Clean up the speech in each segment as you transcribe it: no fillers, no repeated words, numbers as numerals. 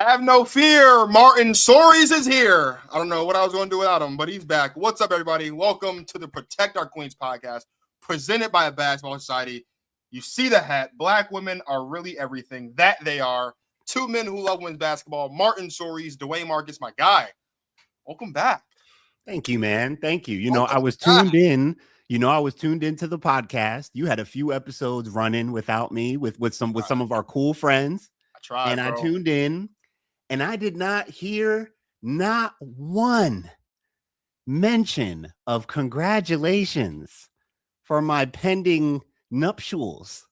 Have no fear. Martin Soares is here. I don't know what I was going to do without him, but he's back. What's up, everybody? Welcome to the Protect Our Queens podcast, presented by a Basketball Society. You see the hat. Black women are really everything. That they are. Two men who love women's basketball. Martin Soares, Dwayne Marcus, my guy. Welcome back. Thank you, man. Thank you. I was tuned in. I was tuned into the podcast. You had a few episodes running without me with some of our cool friends. I tuned in. And I did not hear not one mention of congratulations for my pending nuptials.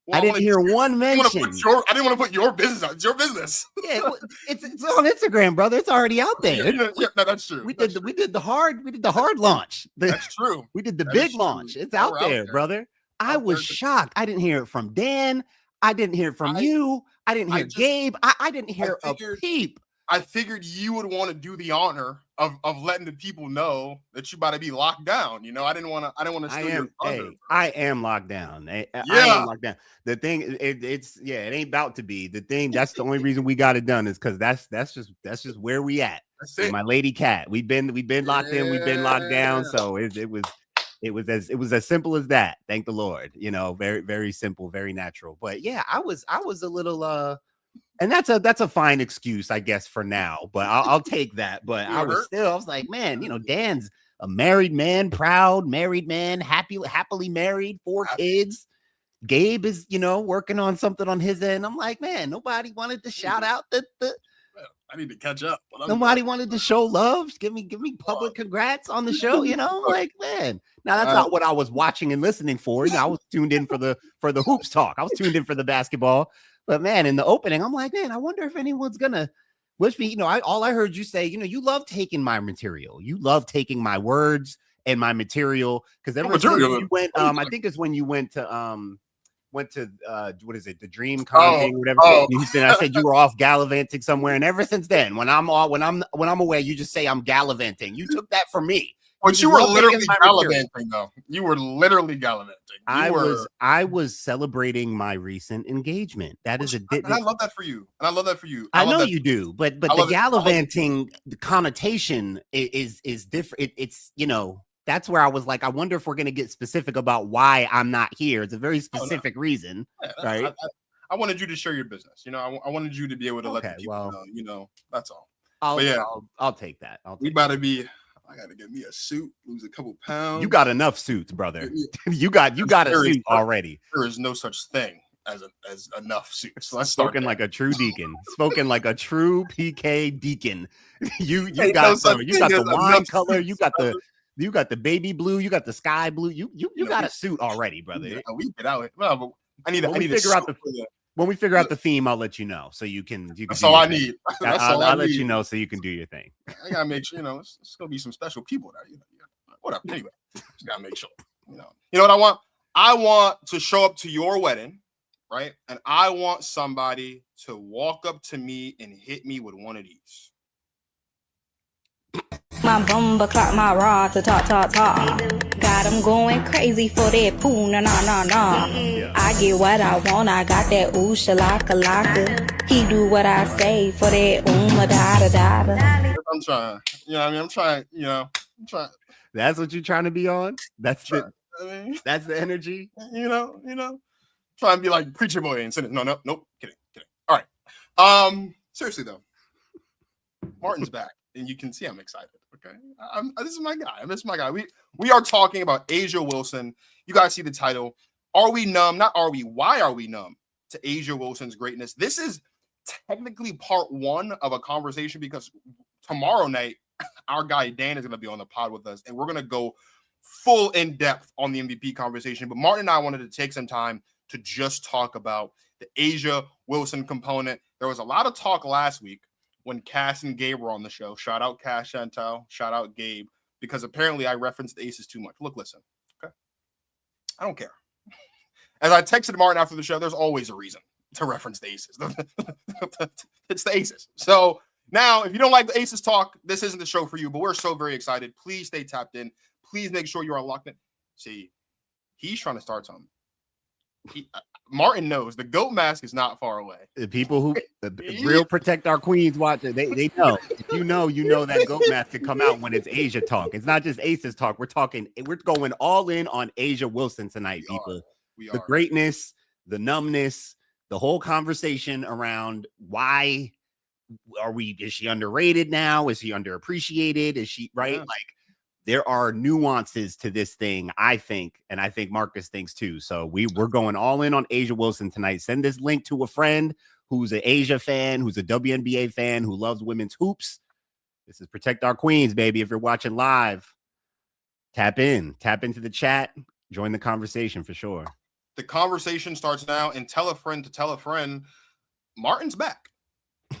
Well, I didn't hear one mention. I didn't want to put your business out. It's your business. Yeah, it's on Instagram, brother. It's already out there. Yeah, no, that's true. We did the hard launch. That's true. We did the big launch. It's out there, brother. I was shocked. I didn't hear it from Dan. I didn't hear it from you. I didn't hear Gabe. I didn't hear a peep. I figured you would want to do the honor of letting the people know that you about to be locked down. I didn't want to steal your thunder. I am locked down. I am locked down. The thing, it ain't about to be. The thing, that's the only reason we got it done is because that's just where we at. My lady cat. We've been locked in. We've been locked down. So it was as simple as that. Thank the Lord. Very, very simple, very natural. But yeah, I was a little and that's a fine excuse, I guess, for now. But I'll take that. But I was like, man, Dan's a married man, proud married man, happily married, 4 kids. Gabe is, working on something on his end. I'm like, man, nobody wanted to shout out the I need to catch up. Nobody wanted to show love. Give me public congrats on the show. Like, man. Now that's not what I was watching and listening for. I was tuned in for the hoops talk. I was tuned in for the basketball. But man, in the opening, I'm like, man, I wonder if anyone's gonna wish me. All I heard you say, you love taking my material. You love taking my words and my material. Because every time you went, I think it's when you went to what is it, the Dream Con thing or whatever. Houston, I said you were off gallivanting somewhere, and ever since then, when I'm away, you just say I'm gallivanting. You took that from me. But you were literally gallivanting, though. You were literally gallivanting. I was celebrating my recent engagement. That is and I love that for you. I know you do, but the gallivanting, the connotation is different. It's that's where I was like, I wonder if we're going to get specific about why I'm not here. It's a very specific reason, right? I wanted you to share your business. I wanted you to be able to let the people know. That's all. I'll take that. I got to get me a suit, lose a couple pounds. You got enough suits, brother. You got a suit already. There is no such thing as enough suits. So let's spoken like a true deacon. Spoken like a true PK deacon. You got the wine color. You got the baby blue. You got the sky blue. You got a suit already, brother. Yeah, we get out. Well, I need to figure out when we figure out the theme, I'll let you know so you can. That's all I need. I'll let you know so you can do your thing. I gotta make sure it's gonna be some special people there. Whatever. Anyway, just gotta make sure. You know what I want? I want to show up to your wedding, right? And I want somebody to walk up to me and hit me with one of these. My bumper clock, my rod to talk. Got them going crazy for that poo, nah. I get what I want, I got that ooh, shalaka. He do what I say for that da. I'm trying, I'm trying. That's what you're trying to be on? That's that's the energy? Trying to be like Preacher Boy and send it. Nope, kidding. All right. Seriously though, Martin's back. And you can see I'm excited. Okay, this is my guy. We are talking about A'ja Wilson. You guys see the title. Are we numb? Not are we? Why are we numb to A'ja Wilson's greatness? This is technically part 1 of a conversation because tomorrow night our guy Dan is going to be on the pod with us, and we're going to go full in depth on the MVP conversation. But Martin and I wanted to take some time to just talk about the A'ja Wilson component. There was a lot of talk last week when Cass and Gabe were on the show. Shout out Cass Chantel, shout out Gabe, because apparently I referenced the Aces too much. Look, listen, okay? I don't care. As I texted Martin after the show, there's always a reason to reference the Aces. It's the Aces. So now, if you don't like the Aces talk, this isn't the show for you, but we're so very excited. Please stay tapped in. Please make sure you are locked in. See, he's trying to start something. Martin knows the GOAT mask is not far away. The people who the real Protect Our Queens watcher, they know. If you know that GOAT mask can come out when it's Asia talk. It's not just Aces talk. We're going all in on Asia Wilson tonight, people. We are. The greatness, the numbness, the whole conversation around why is she underrated now? Is she underappreciated? Is she right? Yeah. Like, there are nuances to this thing, I think, and I think Marcus thinks too. So we're going all in on Asia Wilson tonight. Send this link to a friend who's an Asia fan, who's a WNBA fan, who loves women's hoops. This is Protect Our Queens, baby. If you're watching live, tap into the chat, join the conversation for sure. The conversation starts now, and tell a friend to tell a friend. Martin's back.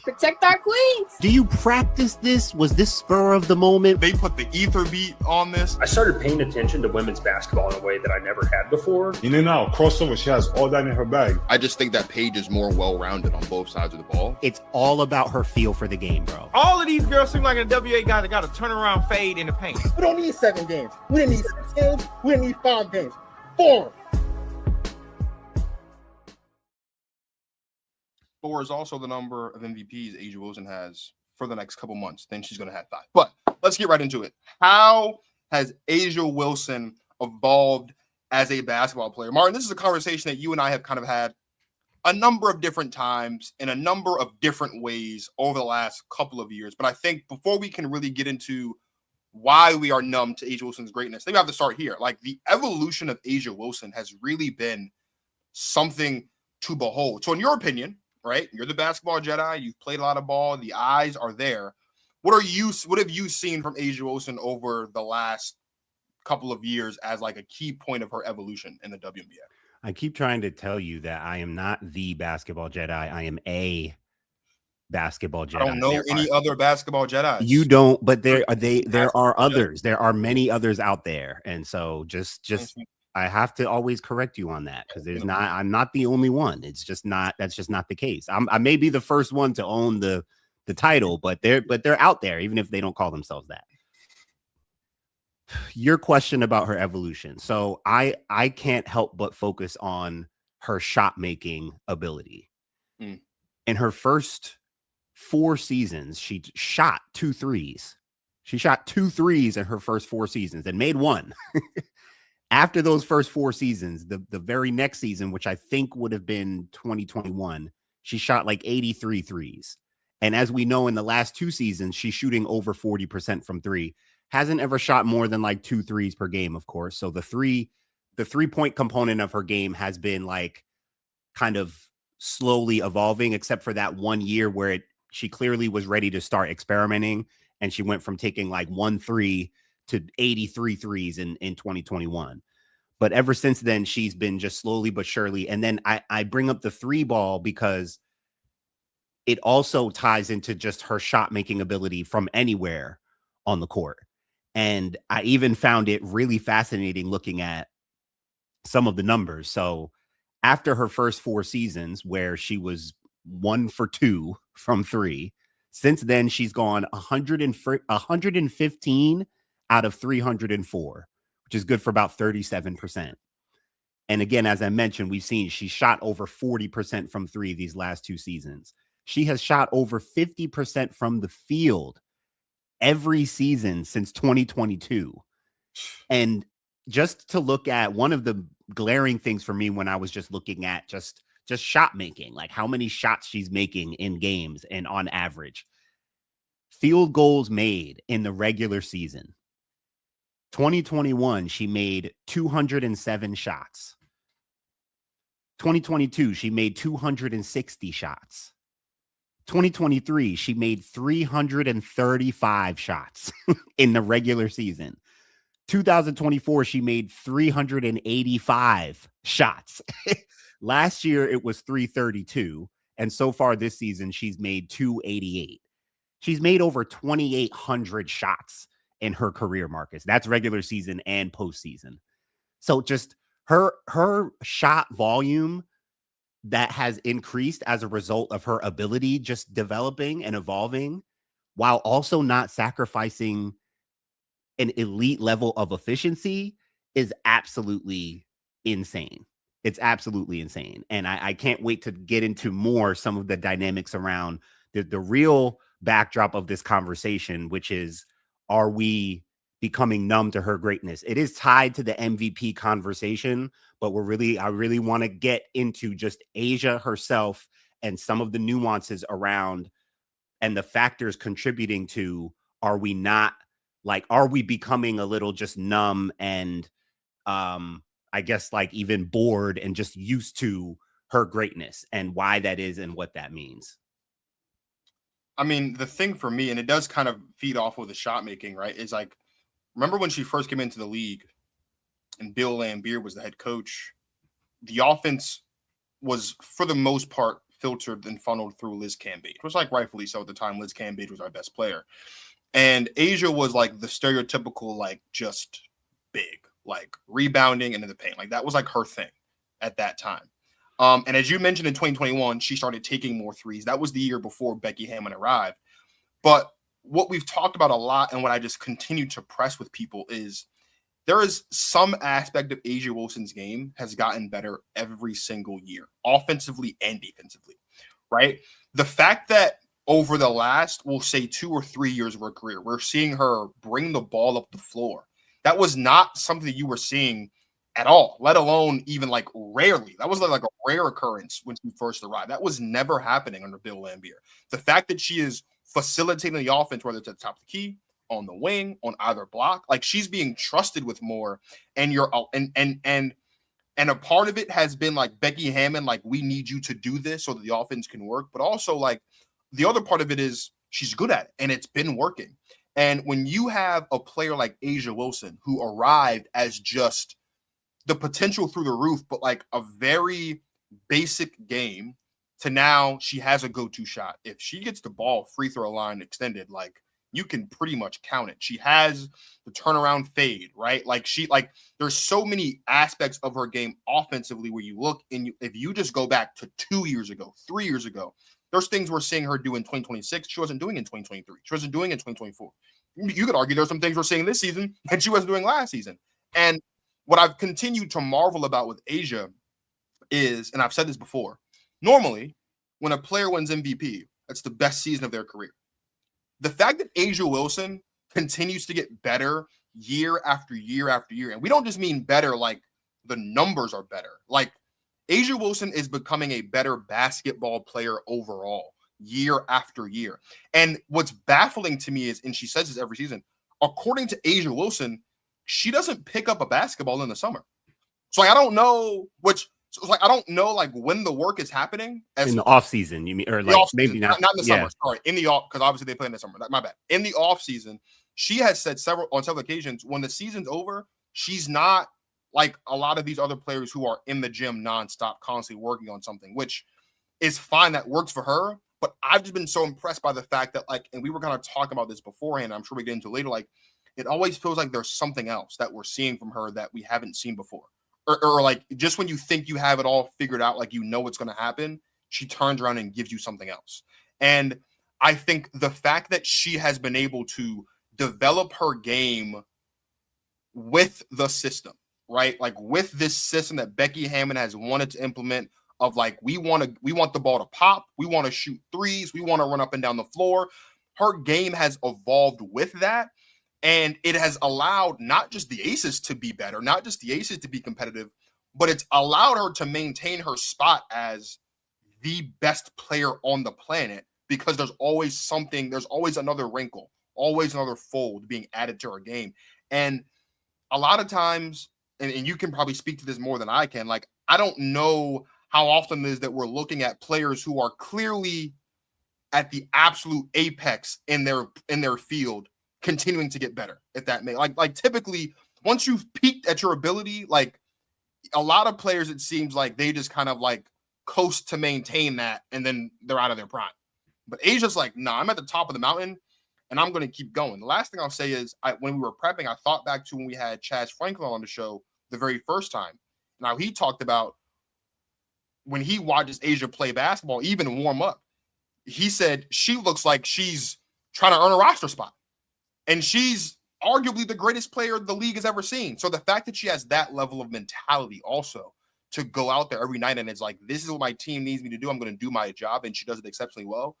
Protect our queens. Do you practice this? Was this spur of the moment? They put the ether beat on this. I started paying attention to women's basketball in a way that I never had before. In and out, crossover, she has all that in her bag. I just think that Paige is more well-rounded on both sides of the ball. It's all about her feel for the game, bro. All of these girls seem like a WA guy that got a turnaround fade in the paint. We don't need 7 games. We didn't need 6 games. We didn't need 5 games. 4. 4 is also the number of MVPs Asia Wilson has for the next couple months. Then she's going to have 5. But let's get right into it. How has Asia Wilson evolved as a basketball player? Martin, this is a conversation that you and I have kind of had a number of different times in a number of different ways over the last couple of years. But I think before we can really get into why we are numb to Asia Wilson's greatness, I think we have to start here. Like, the evolution of Asia Wilson has really been something to behold. So in your opinion, right, you're the basketball Jedi, you've played a lot of ball, the eyes are there. What have you seen from Asia Wilson over the last couple of years as like a key point of her evolution in the WNBA? I keep trying to tell you that I am not the basketball Jedi. I am a basketball Jedi. I don't know any other basketball Jedis. You don't, but there are others. There are many others out there. And so just I have to always correct you on that, because I'm not the only one. That's just not the case. I may be the first one to own the title, but they're out there, even if they don't call themselves that. Your question about her evolution. So I can't help but focus on her shot making ability. In her first 4 seasons, she shot 2 threes. She shot 2 threes in her first 4 seasons and made 1. After those first 4 seasons, the very next season, which I think would have been 2021, she shot like 83 threes. And as we know, in the last 2 seasons, she's shooting over 40% from 3. Hasn't ever shot more than like 2 threes per game, of course. So the 3-point component of her game has been like kind of slowly evolving, except for that 1 year where she clearly was ready to start experimenting. And she went from taking like 1 3 to 83 threes in 2021. But ever since then, she's been just slowly but surely. And then I bring up the 3 ball because it also ties into just her shot making ability from anywhere on the court. And I even found it really fascinating looking at some of the numbers. So after her first 4 seasons, where she was 1 for 2 from 3, since then she's gone 115 out of 304, which is good for about 37%. And again, as I mentioned, we've seen she shot over 40% from 3 these last 2 seasons. She has shot over 50% from the field every season since 2022. And just to look at one of the glaring things for me when I was just looking at just shot making, like how many shots she's making in games and on average. Field goals made in the regular season. 2021, she made 207 shots. 2022, she made 260 shots. 2023, she made 335 shots in the regular season. 2024, she made 385 shots. Last year, it was 332. And so far this season, she's made 288. She's made over 2,800 shots in her career, Marcus. That's regular season and postseason. So just her shot volume that has increased as a result of her ability just developing and evolving, while also not sacrificing an elite level of efficiency, is absolutely insane. It's absolutely insane. And I can't wait to get into more some of the dynamics around the real backdrop of this conversation, which is, are we becoming numb to her greatness? It is tied to the MVP conversation, but I really want to get into just Asia herself and some of the nuances around and the factors contributing to, are we becoming a little just numb and I guess like even bored and just used to her greatness, and why that is and what that means. I mean, the thing for me, and it does kind of feed off of the shot making, right, is like, remember when she first came into the league and Bill Laimbeer was the head coach, the offense was, for the most part, filtered and funneled through Liz Cambage. It was like rightfully so at the time. Liz Cambage was our best player. And Asia was like the stereotypical, like just big, like rebounding into the paint. Like that was like her thing at that time. And as you mentioned, in 2021, she started taking more threes. That was the year before Becky Hammon arrived. But what we've talked about a lot, and what I just continue to press with people, is there is some aspect of Asia Wilson's game has gotten better every single year, offensively and defensively, right? The fact that over the last, we'll say 2 or 3 years of her career, we're seeing her bring the ball up the floor. That was not something that you were seeing at all, let alone even like rarely. That was like a rare occurrence when she first arrived. That was never happening under Bill Laimbeer. The fact that she is facilitating the offense, whether it's at the top of the key, on the wing, on either block, like she's being trusted with more. And and a part of it has been like Becky Hammon, like, we need you to do this so that the offense can work. But also like the other part of it is she's good at it and it's been working. And when you have a player like Asia Wilson, who arrived as just the potential through the roof, but like a very basic game, to now she has a go-to shot. If she gets the ball free throw line extended, like you can pretty much count it. She has the turnaround fade, right? Like there's so many aspects of her game offensively where you look and if you just go back to 2 years ago, 3 years ago, there's things we're seeing her do in 2026 she wasn't doing in 2023. She wasn't doing in 2024. You could argue there's some things we're seeing this season that she wasn't doing last season. And what I've continued to marvel about with Asia is, and I've said this before, normally when a player wins MVP, that's the best season of their career. The fact that Asia Wilson continues to get better year after year after year, and we don't just mean better like the numbers are better. Like Asia Wilson is becoming a better basketball player overall year after year. And what's baffling to me is, and she says this every season, according to Asia Wilson, she doesn't pick up a basketball in the summer. So like, I don't know like when the work is happening. In the off season, you mean, or like maybe not in the summer. Sorry, in the off, because obviously they play in the summer. My bad. In the off season, she has said on several occasions, when the season's over, she's not like a lot of these other players who are in the gym nonstop, constantly working on something, which is fine. That works for her. But I've just been so impressed by the fact that, like, and we were kind of talking about this beforehand, I'm sure we get into later, like, it always feels like there's something else that we're seeing from her that we haven't seen before. Or like, just when you think you have it all figured out, like, you know what's going to happen, she turns around and gives you something else. And I think the fact that she has been able to develop her game with the system, right? Like with this system that Becky Hammon has wanted to implement, of like, we want the ball to pop, we want to shoot threes, we want to run up and down the floor. Her game has evolved with that. And it has allowed not just the aces to be better, not just the aces to be competitive, but it's allowed her to maintain her spot as the best player on the planet, because there's always another wrinkle, always another fold being added to her game. And a lot of times, and you can probably speak to this more than I can, like, I don't know how often it is that we're looking at players who are clearly at the absolute apex in their field continuing to get better, if that may, like typically once you've peaked at your ability, like a lot of players, it seems like they just kind of like coast to maintain that and then they're out of their prime. But Asia's like, nah, I'm at the top of the mountain and I'm going to keep going. The last thing I'll say is, when we were prepping, I thought back to when we had Chaz Franklin on the show the very first time. Now, he talked about when he watches Asia play basketball, even warm up, he said she looks like she's trying to earn a roster spot. And she's arguably the greatest player the league has ever seen. So the fact that she has that level of mentality also to go out there every night and it's like, this is what my team needs me to do. I'm going to do my job. And she does it exceptionally well.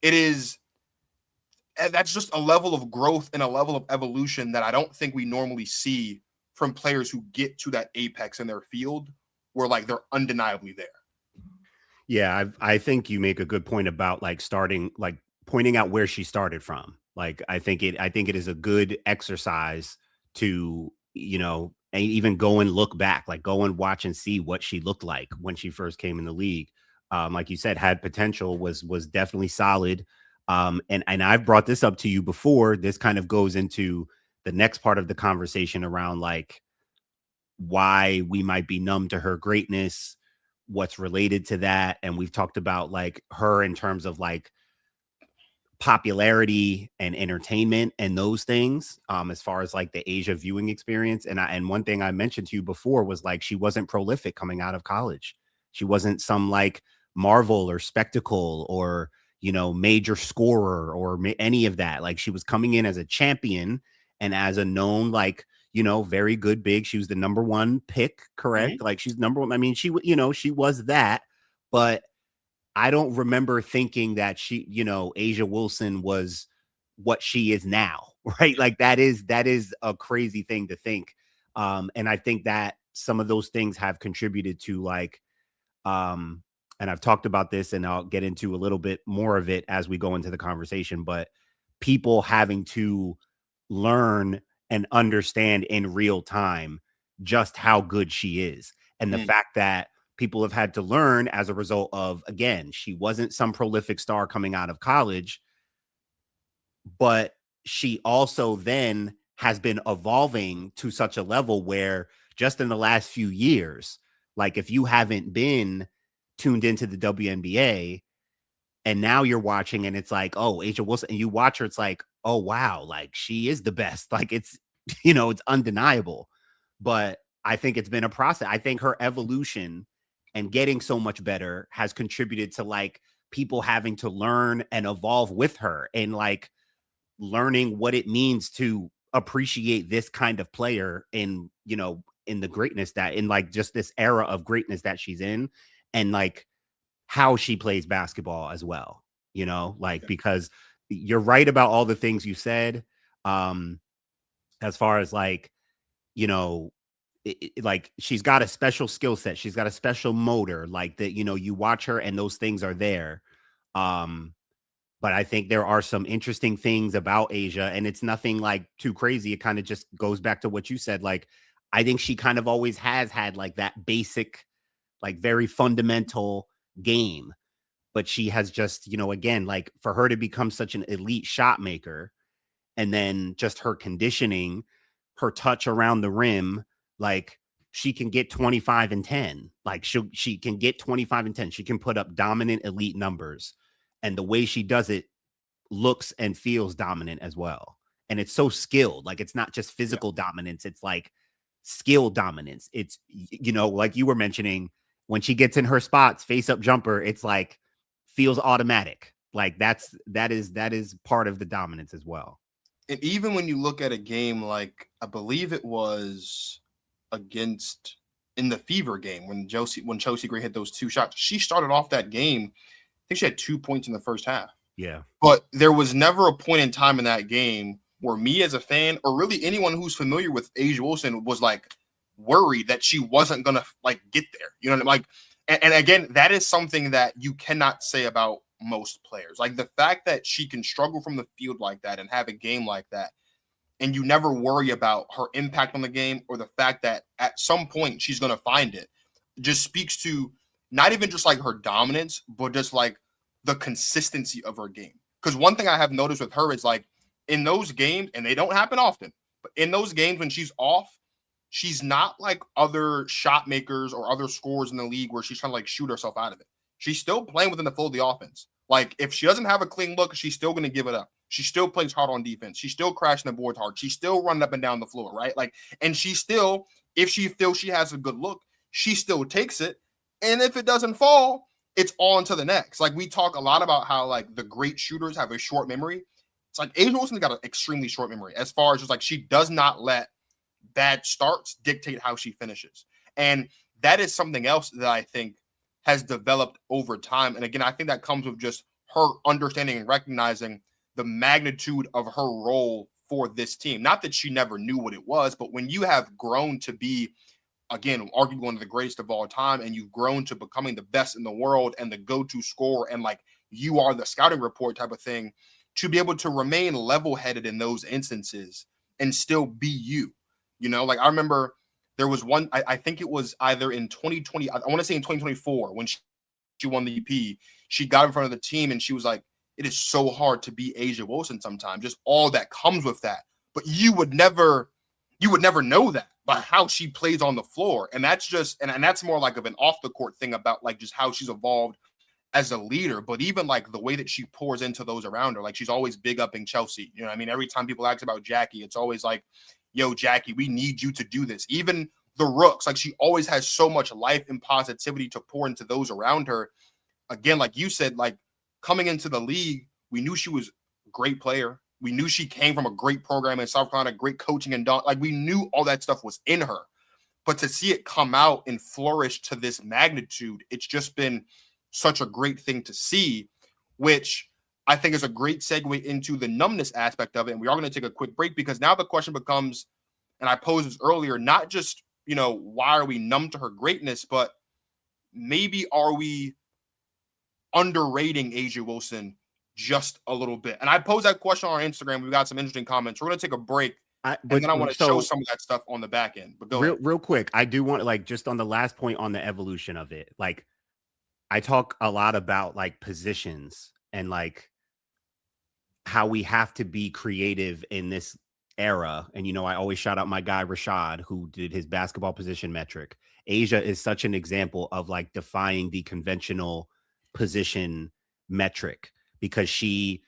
That's just a level of growth and a level of evolution that I don't think we normally see from players who get to that apex in their field where like they're undeniably there. Yeah, I think you make a good point about like starting, like pointing out where she started from. Like I think it is a good exercise to, you know, and even go and look back, like go and watch and see what she looked like when she first came in the league. Like you said, had potential, was definitely solid. And I've brought this up to you before. This kind of goes into the next part of the conversation around like why we might be numb to her greatness, what's related to that. And we've talked about like her in terms of like popularity and entertainment and those things, as far as like the Asia viewing experience. And one thing I mentioned to you before was like she wasn't prolific coming out of college. She wasn't some like Marvel or spectacle or, you know, major scorer or any of that. Like she was coming in as a champion and as a known, like, you know, very good big. She was the number 1 pick, correct? Mm-hmm. Like she's number 1. I mean, she was that, but I don't remember thinking that she, you know, Asia Wilson was what she is now, right? Like that is a crazy thing to think. And I think that some of those things have contributed to like, and I've talked about this and I'll get into a little bit more of it as we go into the conversation, but people having to learn and understand in real time just how good she is. And the fact that people have had to learn as a result of, again, she wasn't some prolific star coming out of college, but she also then has been evolving to such a level where just in the last few years, like if you haven't been tuned into the WNBA and now you're watching and it's like, oh, Asia Wilson, and you watch her, it's like, oh, wow, like she is the best. Like it's, you know, it's undeniable. But I think it's been a process. I think her evolution and getting so much better has contributed to like people having to learn and evolve with her and like learning what it means to appreciate this kind of player in, you know, in the greatness that in like just this era of greatness that she's in and like how she plays basketball as well, you know, like, because you're right about all the things you said. As far as like, you know, like she's got a special skill set. She's got a special motor like that, you know, you watch her and those things are there. But I think there are some interesting things about Asia and it's nothing like too crazy. It kind of just goes back to what you said. Like, I think she kind of always has had like that basic, like very fundamental game, but she has just, you know, again, like for her to become such an elite shot maker and then just her conditioning, her touch around the rim, like she can get 25 and 10, like she can get 25 and 10. She can put up dominant elite numbers and the way she does it looks and feels dominant as well. And it's so skilled. Like it's not just physical dominance. It's like skill dominance. It's, you know, like you were mentioning, when she gets in her spots, face up jumper, it's like feels automatic. Like that is part of the dominance as well. And even when you look at a game like, I believe it was against in the Fever game when Chelsea Gray hit those 2 shots, she started off that game. I think she had 2 points in the first half. Yeah. But there was never a point in time in that game where me as a fan or really anyone who's familiar with Asia Wilson was like worried that she wasn't going to like get there. You know what I mean? Like, and again, that is something that you cannot say about most players. Like the fact that she can struggle from the field like that and have a game like that, and you never worry about her impact on the game or the fact that at some point she's going to find it, just speaks to not even just like her dominance, but just like the consistency of her game. Because one thing I have noticed with her is like in those games, and they don't happen often, but in those games when she's off, she's not like other shot makers or other scorers in the league where she's trying to like shoot herself out of it. She's still playing within the flow of the offense. Like if she doesn't have a clean look, she's still going to give it up. She still plays hard on defense. She's still crashing the boards hard. She's still running up and down the floor, right? Like, and she still, if she feels she has a good look, she still takes it. And if it doesn't fall, it's on to the next. Like we talk a lot about how like the great shooters have a short memory. It's like Asia Wilson's got an extremely short memory as far as just like she does not let bad starts dictate how she finishes. And that is something else that I think has developed over time. And again, I think that comes with just her understanding and recognizing the magnitude of her role for this team. Not that she never knew what it was, but when you have grown to be, again, arguably one of the greatest of all time, and you've grown to becoming the best in the world and the go-to scorer, and like you are the scouting report type of thing, to be able to remain level-headed in those instances and still be you. You know, like I remember there was one, I think it was either in 2020, I want to say in 2024, when she won the EP, she got in front of the team and she was like, it is so hard to be A'ja Wilson sometimes, just all that comes with that. But you would never know that by how she plays on the floor. And that's just, and that's more like of an off the court thing about like just how she's evolved as a leader. But even like the way that she pours into those around her, like she's always big upping Chelsea. You know what I mean? Every time people ask about Jackie, it's always like, yo, Jackie, we need you to do this. Even the rooks, like she always has so much life and positivity to pour into those around her. Again, like you said, like coming into the league, we knew she was a great player. We knew she came from a great program in South Carolina, great coaching, and like we knew all that stuff was in her. But to see it come out and flourish to this magnitude, it's just been such a great thing to see, which I think is a great segue into the numbness aspect of it. And we are going to take a quick break because now the question becomes, and I posed this earlier, not just, you know, why are we numb to her greatness, but maybe are we underrating A'ja Wilson just a little bit? And I posed that question on our Instagram. We got some interesting comments. We're going to take a break. And then I want to show some of that stuff on the back end. But go ahead. Real quick, I do want to, like, just on the last point on the evolution of it, like, I talk a lot about like positions and like how we have to be creative in this era. And, you know, I always shout out my guy, Rashad, who did his basketball position metric. A'ja is such an example of like defying the conventional position metric because she's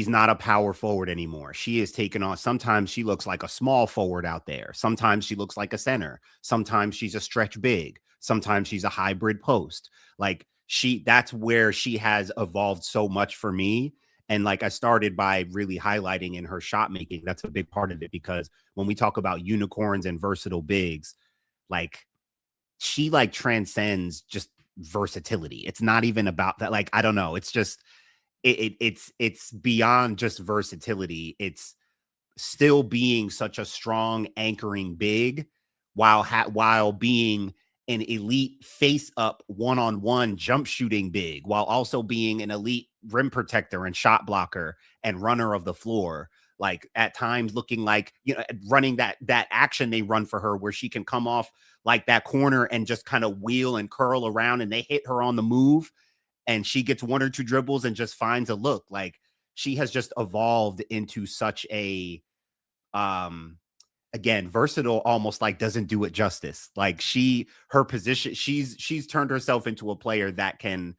not a power forward anymore. She is taken on. Sometimes she looks like a small forward out there. Sometimes she looks like a center. Sometimes she's a stretch big. Sometimes she's a hybrid post. Like that's where she has evolved so much for me. And like I started by really highlighting in her shot making. That's a big part of it because when we talk about unicorns and versatile bigs, like she like transcends just versatility. It's not even about that. Like, I don't know. It's just, it's beyond just versatility. It's still being such a strong anchoring big while being an elite face up one-on-one jump shooting big, while also being an elite rim protector and shot blocker and runner of the floor. Like at times looking like, you know, running that action they run for her where she can come off like that corner and just kind of wheel and curl around and they hit her on the move and she gets one or two dribbles and just finds a look. Like she has just evolved into such a, again, versatile, almost like doesn't do it justice. Like her position, she's turned herself into a player that can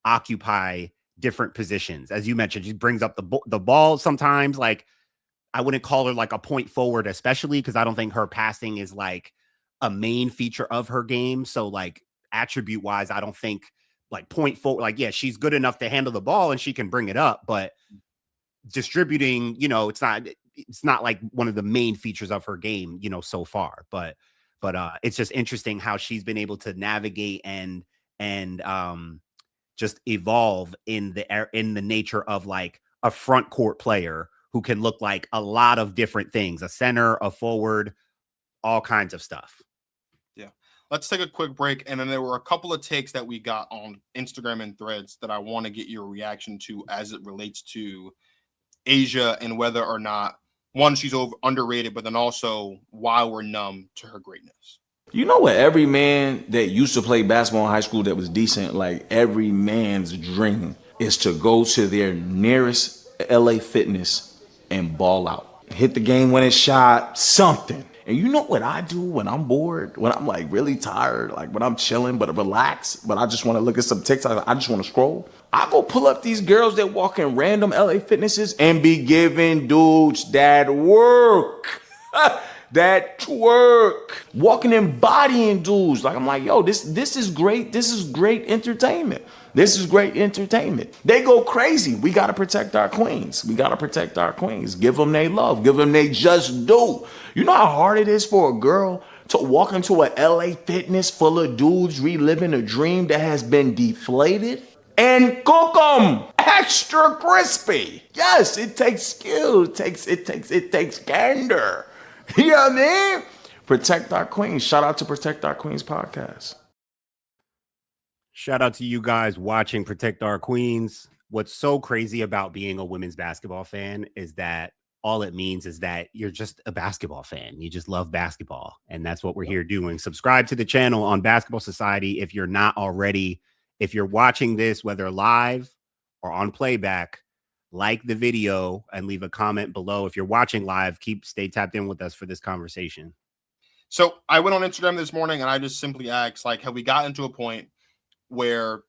occupy different positions. As you mentioned, she brings up the ball sometimes. Like I wouldn't call her like a point forward, especially because I don't think her passing is like a main feature of her game. So like attribute wise, I don't think like point forward, like, yeah, she's good enough to handle the ball and she can bring it up, but distributing, you know, it's not like one of the main features of her game, you know, so far, but it's just interesting how she's been able to navigate and just evolve in the nature of like a front court player who can look like a lot of different things, a center, a forward, all kinds of stuff. Yeah. Let's take a quick break. And then there were a couple of takes that we got on Instagram and Threads that I want to get your reaction to as it relates to A'ja and whether or not, one, she's underrated, but then also why we're numb to her greatness. You know what? Every man that used to play basketball in high school that was decent, like every man's dream is to go to their nearest LA Fitness and ball out. Hit the game-winning shot, something. And you know what I do when I'm bored, when I'm like really tired, like when I'm chilling, but relax, but I just want to look at some TikTok, I just want to scroll. I go pull up these girls that walk in random LA Fitnesses and be giving dudes that work. That twerk, walking and bodying dudes. Like, I'm like, yo, this is great. This is great entertainment. This is great entertainment. They go crazy. We got to protect our queens. We got to protect our queens. Give them they love. Give them they just do. You know how hard it is for a girl to walk into a LA Fitness full of dudes reliving a dream that has been deflated and cook them extra crispy. Yes, it takes skill. It takes candor. You know what I mean? Protect Our Queens. Shout out to Protect Our Queens podcast. Shout out to you guys watching Protect Our Queens. What's so crazy about being a women's basketball fan is that all it means is that you're just a basketball fan. You just love basketball. And that's what we're here doing. Subscribe to the channel on Basketball Society if you're not already. If you're watching this, whether live or on playback, like the video and leave a comment below. If you're watching live, stay tapped in with us for this conversation. So I went on Instagram this morning and I just simply asked, like, have we gotten to a point where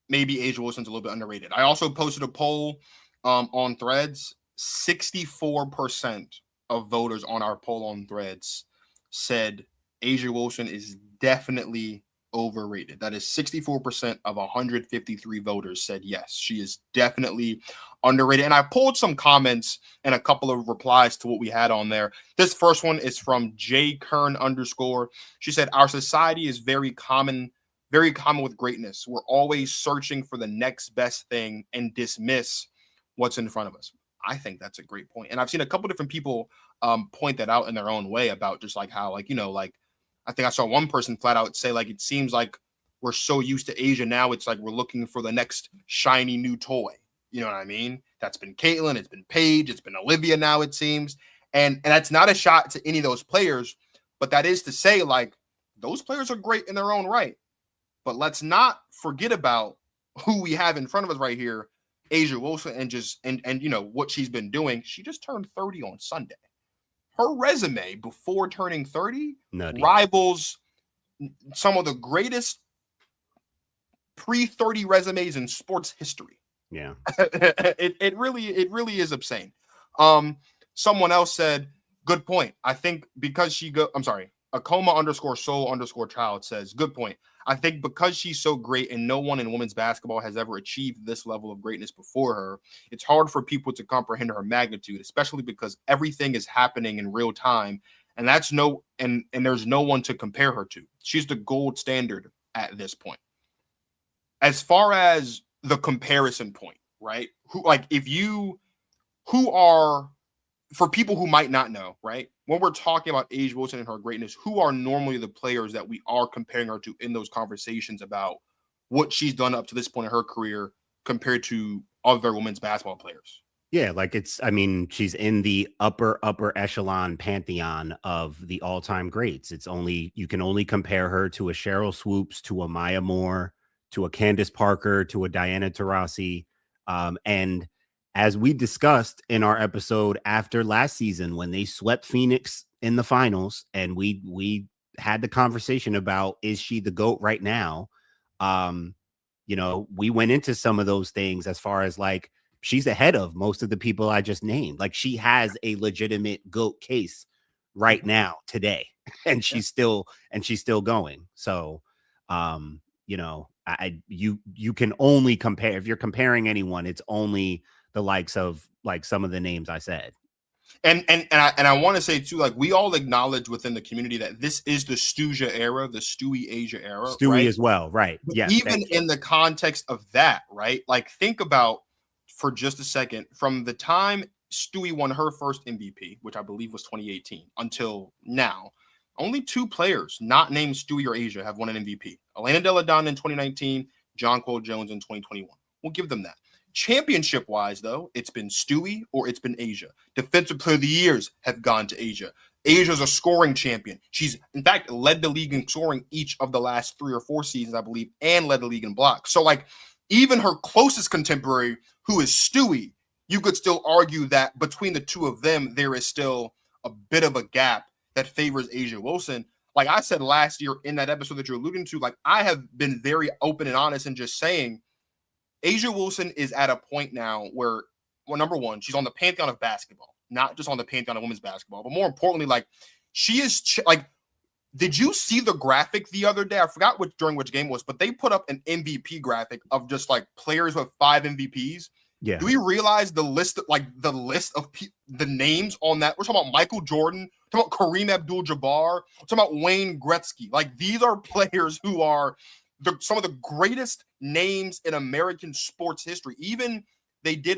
maybe A'ja Wilson's a little bit underrated? I also posted a poll on Threads. 64% of voters on our poll on Threads said A'ja Wilson is definitely overrated. That is 64% of 153 voters said yes, she is definitely underrated. And I pulled some comments and a couple of replies to what we had on there. This first one is from @JKern_. She said, our society is very common with greatness. We're always searching for the next best thing and dismiss what's in front of us. I think that's a great point. And I've seen a couple different people point that out in their own way about just like how, like, you know, like, I think I saw one person flat out say, like, it seems like we're so used to A'ja now, it's like we're looking for the next shiny new toy. You know what I mean? That's been Caitlyn, it's been Paige, it's been Olivia now, it seems. And that's not a shot to any of those players, but that is to say, like, those players are great in their own right. But let's not forget about who we have in front of us right here, A'ja Wilson, and you know what she's been doing. She just turned 30 on Sunday. Her resume before turning 30 rivals some of the greatest pre-30 resumes in sports history. Yeah. it really is insane. Someone else said, good point. I think because Akoma_soul_child says, good point. I think because she's so great and no one in women's basketball has ever achieved this level of greatness before her, it's hard for people to comprehend her magnitude, especially because everything is happening in real time. And there's no one to compare her to. She's the gold standard at this point. As far as the comparison point, right? For people who might not know, right? When we're talking about A'ja Wilson and her greatness, who are normally the players that we are comparing her to in those conversations about what she's done up to this point in her career compared to other women's basketball players? Yeah, like she's in the upper echelon pantheon of the all-time greats. You can only compare her to a Cheryl Swoops, to a Maya Moore, to a Candace Parker, to a Diana Taurasi, and as we discussed in our episode after last season when they swept Phoenix in the finals, and we had the conversation about, is she the GOAT right now? You know, we went into some of those things as far as like, she's ahead of most of the people I just named. Like, she has a legitimate GOAT case right now today, and she's still going. So, you know, you can only compare, if you're comparing anyone, it's only the likes of like some of the names I said. And I want to say too, like, we all acknowledge within the community that this is the Stooja era, the Stewie A'ja era. Stewie, right? As well, right? Yes. Even in the context of that, right? Like, think about for just a second, from the time Stewie won her first MVP, which I believe was 2018, until now, only two players not named Stewie or A'ja have won an MVP. Elena Delle Donne in 2019, Jonquel Jones in 2021. We'll give them that. Championship-wise, though, it's been Stewie or it's been A'ja. Defensive Player of the Years have gone to A'ja. A'ja's a scoring champion. She's, in fact, led the league in scoring each of the last 3 or 4 seasons, I believe, and led the league in blocks. So, like, even her closest contemporary, who is Stewie, you could still argue that between the two of them, there is still a bit of a gap that favors A'ja Wilson. Like I said last year in that episode that you're alluding to, like, I have been very open and honest and just saying, A'ja Wilson is at a point now where, well, number one, she's on the pantheon of basketball, not just on the pantheon of women's basketball, but more importantly, like, she is did you see the graphic the other day? I forgot during which game it was, but they put up an MVP graphic of just like players with 5 MVPs, Yeah. Do we realize the list of the names on that? We're talking about Michael Jordan, we're talking about Kareem Abdul-Jabbar, we're talking about Wayne Gretzky. Like, these are players who are some of the greatest names in American sports history. Even they did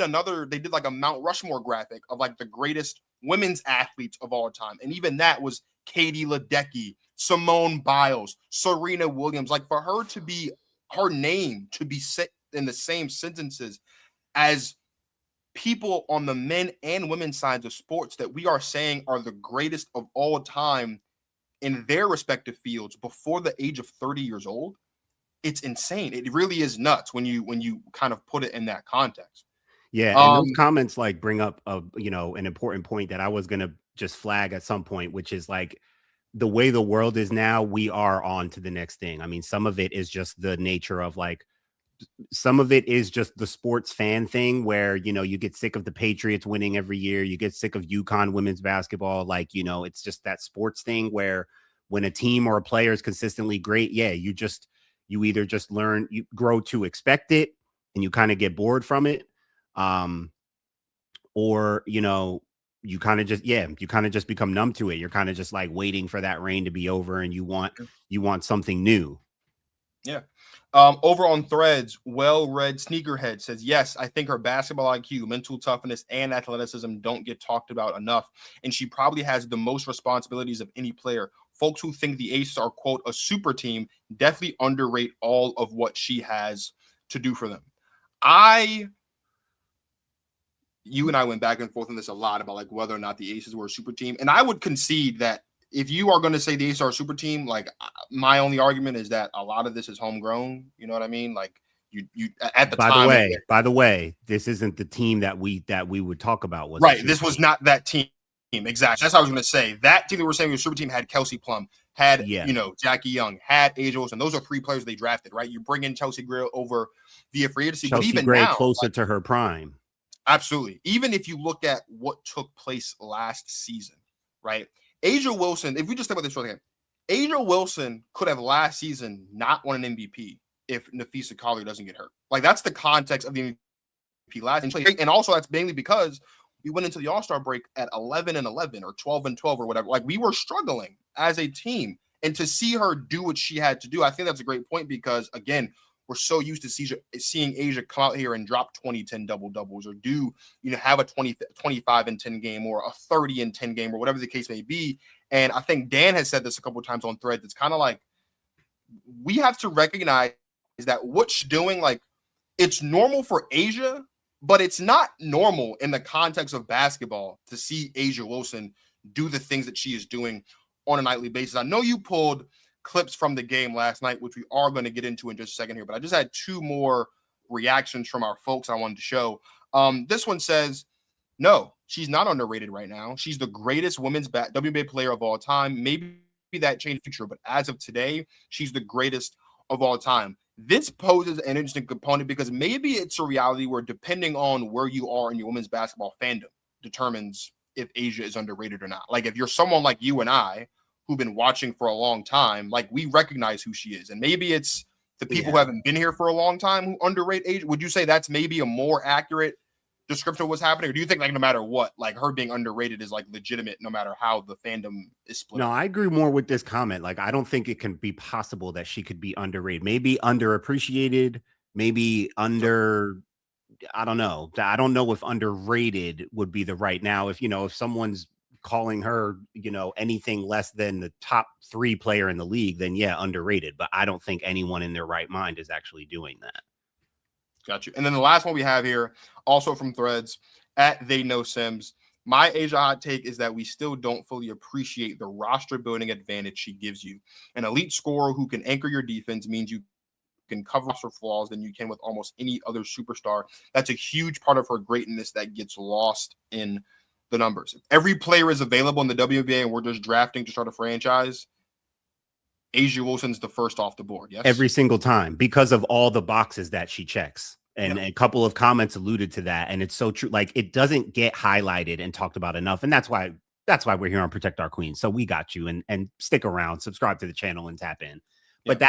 like a Mount Rushmore graphic of like the greatest women's athletes of all time. And even that was Katie Ledecky, Simone Biles, Serena Williams. Like, for her name to be set in the same sentences as people on the men and women's sides of sports that we are saying are the greatest of all time in their respective fields before the age of 30 years old, it's insane. It really is nuts when you kind of put it in that context. Yeah, and those comments like bring up an important point that I was gonna just flag at some point, which is like the way the world is now, we are on to the next thing. I mean, some of it is just the nature of like, some of it is just the sports fan thing where, you get sick of the Patriots winning every year. You get sick of UConn women's basketball. Like, it's just that sports thing where when a team or a player is consistently great, yeah, you either just learn, you grow to expect it and you kind of get bored from it. Or, you kind of just become numb to it. You're kind of just like waiting for that reign to be over and you want something new. Yeah. Over on Threads, well-read sneakerhead says, yes, I think her basketball IQ, mental toughness, and athleticism don't get talked about enough. And she probably has the most responsibilities of any player. Folks who think the Aces are, quote, a super team definitely underrate all of what she has to do for them. You and I went back and forth on this a lot about like whether or not the Aces were a super team. And I would concede that if you are going to say the Aces are a super team, like my only argument is that a lot of this is homegrown. You know what I mean? Like you at the time. By the way, this isn't the team that we would talk about. Right. This was not that team. Exactly. That's what I was going to say. That team that we're saying was a super team had Kelsey Plum, had, Jackie Young, had A'ja Wilson. Those are 3 players they drafted, right? You bring in Chelsea Gray over via free agency. Chelsea but even Gray now, closer to her prime. Absolutely. Even if you look at what took place last season, right? A'ja Wilson, if we just think about this for a second, A'ja Wilson could have last season not won an MVP if Nafisa Collier doesn't get hurt. Like, that's the context of the MVP last season. And also that's mainly because we went into the All-Star break at 11-11 or 12-12 or whatever. Like, we were struggling as a team. And to see her do what she had to do, I think that's a great point because, again, we're so used to seeing A'ja come out here and drop 20-10 double-doubles or have a 25-10 game or a 30-10 game or whatever the case may be. And I think Dan has said this a couple of times on Threads. It's kind of like we have to recognize that what she's doing, like, it's normal for A'ja, but it's not normal in the context of basketball to see A'ja Wilson do the things that she is doing on a nightly basis. I know you pulled clips from the game last night, which we are going to get into in just a second here, but I just had 2 more reactions from our folks I wanted to show. This one says, no, she's not underrated right now. She's the greatest women's WNBA player of all time. Maybe that changed the future, but as of today, she's the greatest of all time. This poses an interesting component because maybe it's a reality where depending on where you are in your women's basketball fandom determines if A'ja is underrated or not. Like, if you're someone like you and I who've been watching for a long time, like, we recognize who she is. And maybe it's the people who haven't been here for a long time who underrate A'ja. Would you say that's maybe a more accurate description of what's happening? Or do you think, like, no matter what, like, her being underrated is like legitimate no matter how the fandom is split? No, I agree more with this comment. Like, I don't think it can be possible that she could be underrated. Maybe underappreciated, maybe I don't know. I don't know if underrated would be the right. Now, if someone's calling her, anything less than the top 3 player in the league, then yeah, underrated. But I don't think anyone in their right mind is actually doing that. Got you. And then the last one we have here, also from Threads, at They Know Sims. My A'ja hot take is that we still don't fully appreciate the roster building advantage she gives you. An elite scorer who can anchor your defense means you can cover roster flaws than you can with almost any other superstar. That's a huge part of her greatness that gets lost in the numbers. If every player is available in the WNBA and we're just drafting to start a franchise, A'ja Wilson's the first off the board. Yes, every single time, because of all the boxes that she checks. And a couple of comments alluded to that, and it's so true. Like, it doesn't get highlighted and talked about enough, and that's why we're here on Protect Our Queens. So we got you, and stick around, subscribe to the channel, and tap in. But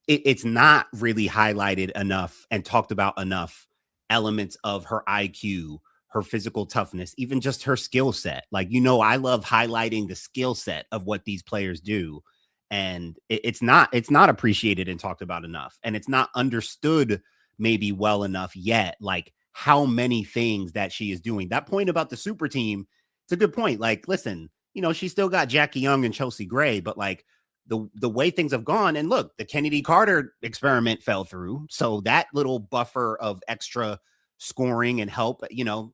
it's not really highlighted enough and talked about enough elements of her IQ, her physical toughness, even just her skill set. Like, you know, I love highlighting the skill set of what these players do. And it's not appreciated and talked about enough. And it's not understood maybe well enough yet, like how many things that she is doing. That point about the super team, it's a good point. Like, listen, you know, she still got Jackie Young and Chelsea Gray, but like the way things have gone, and look, the Kennedy Carter experiment fell through. So that little buffer of extra scoring and help, you know,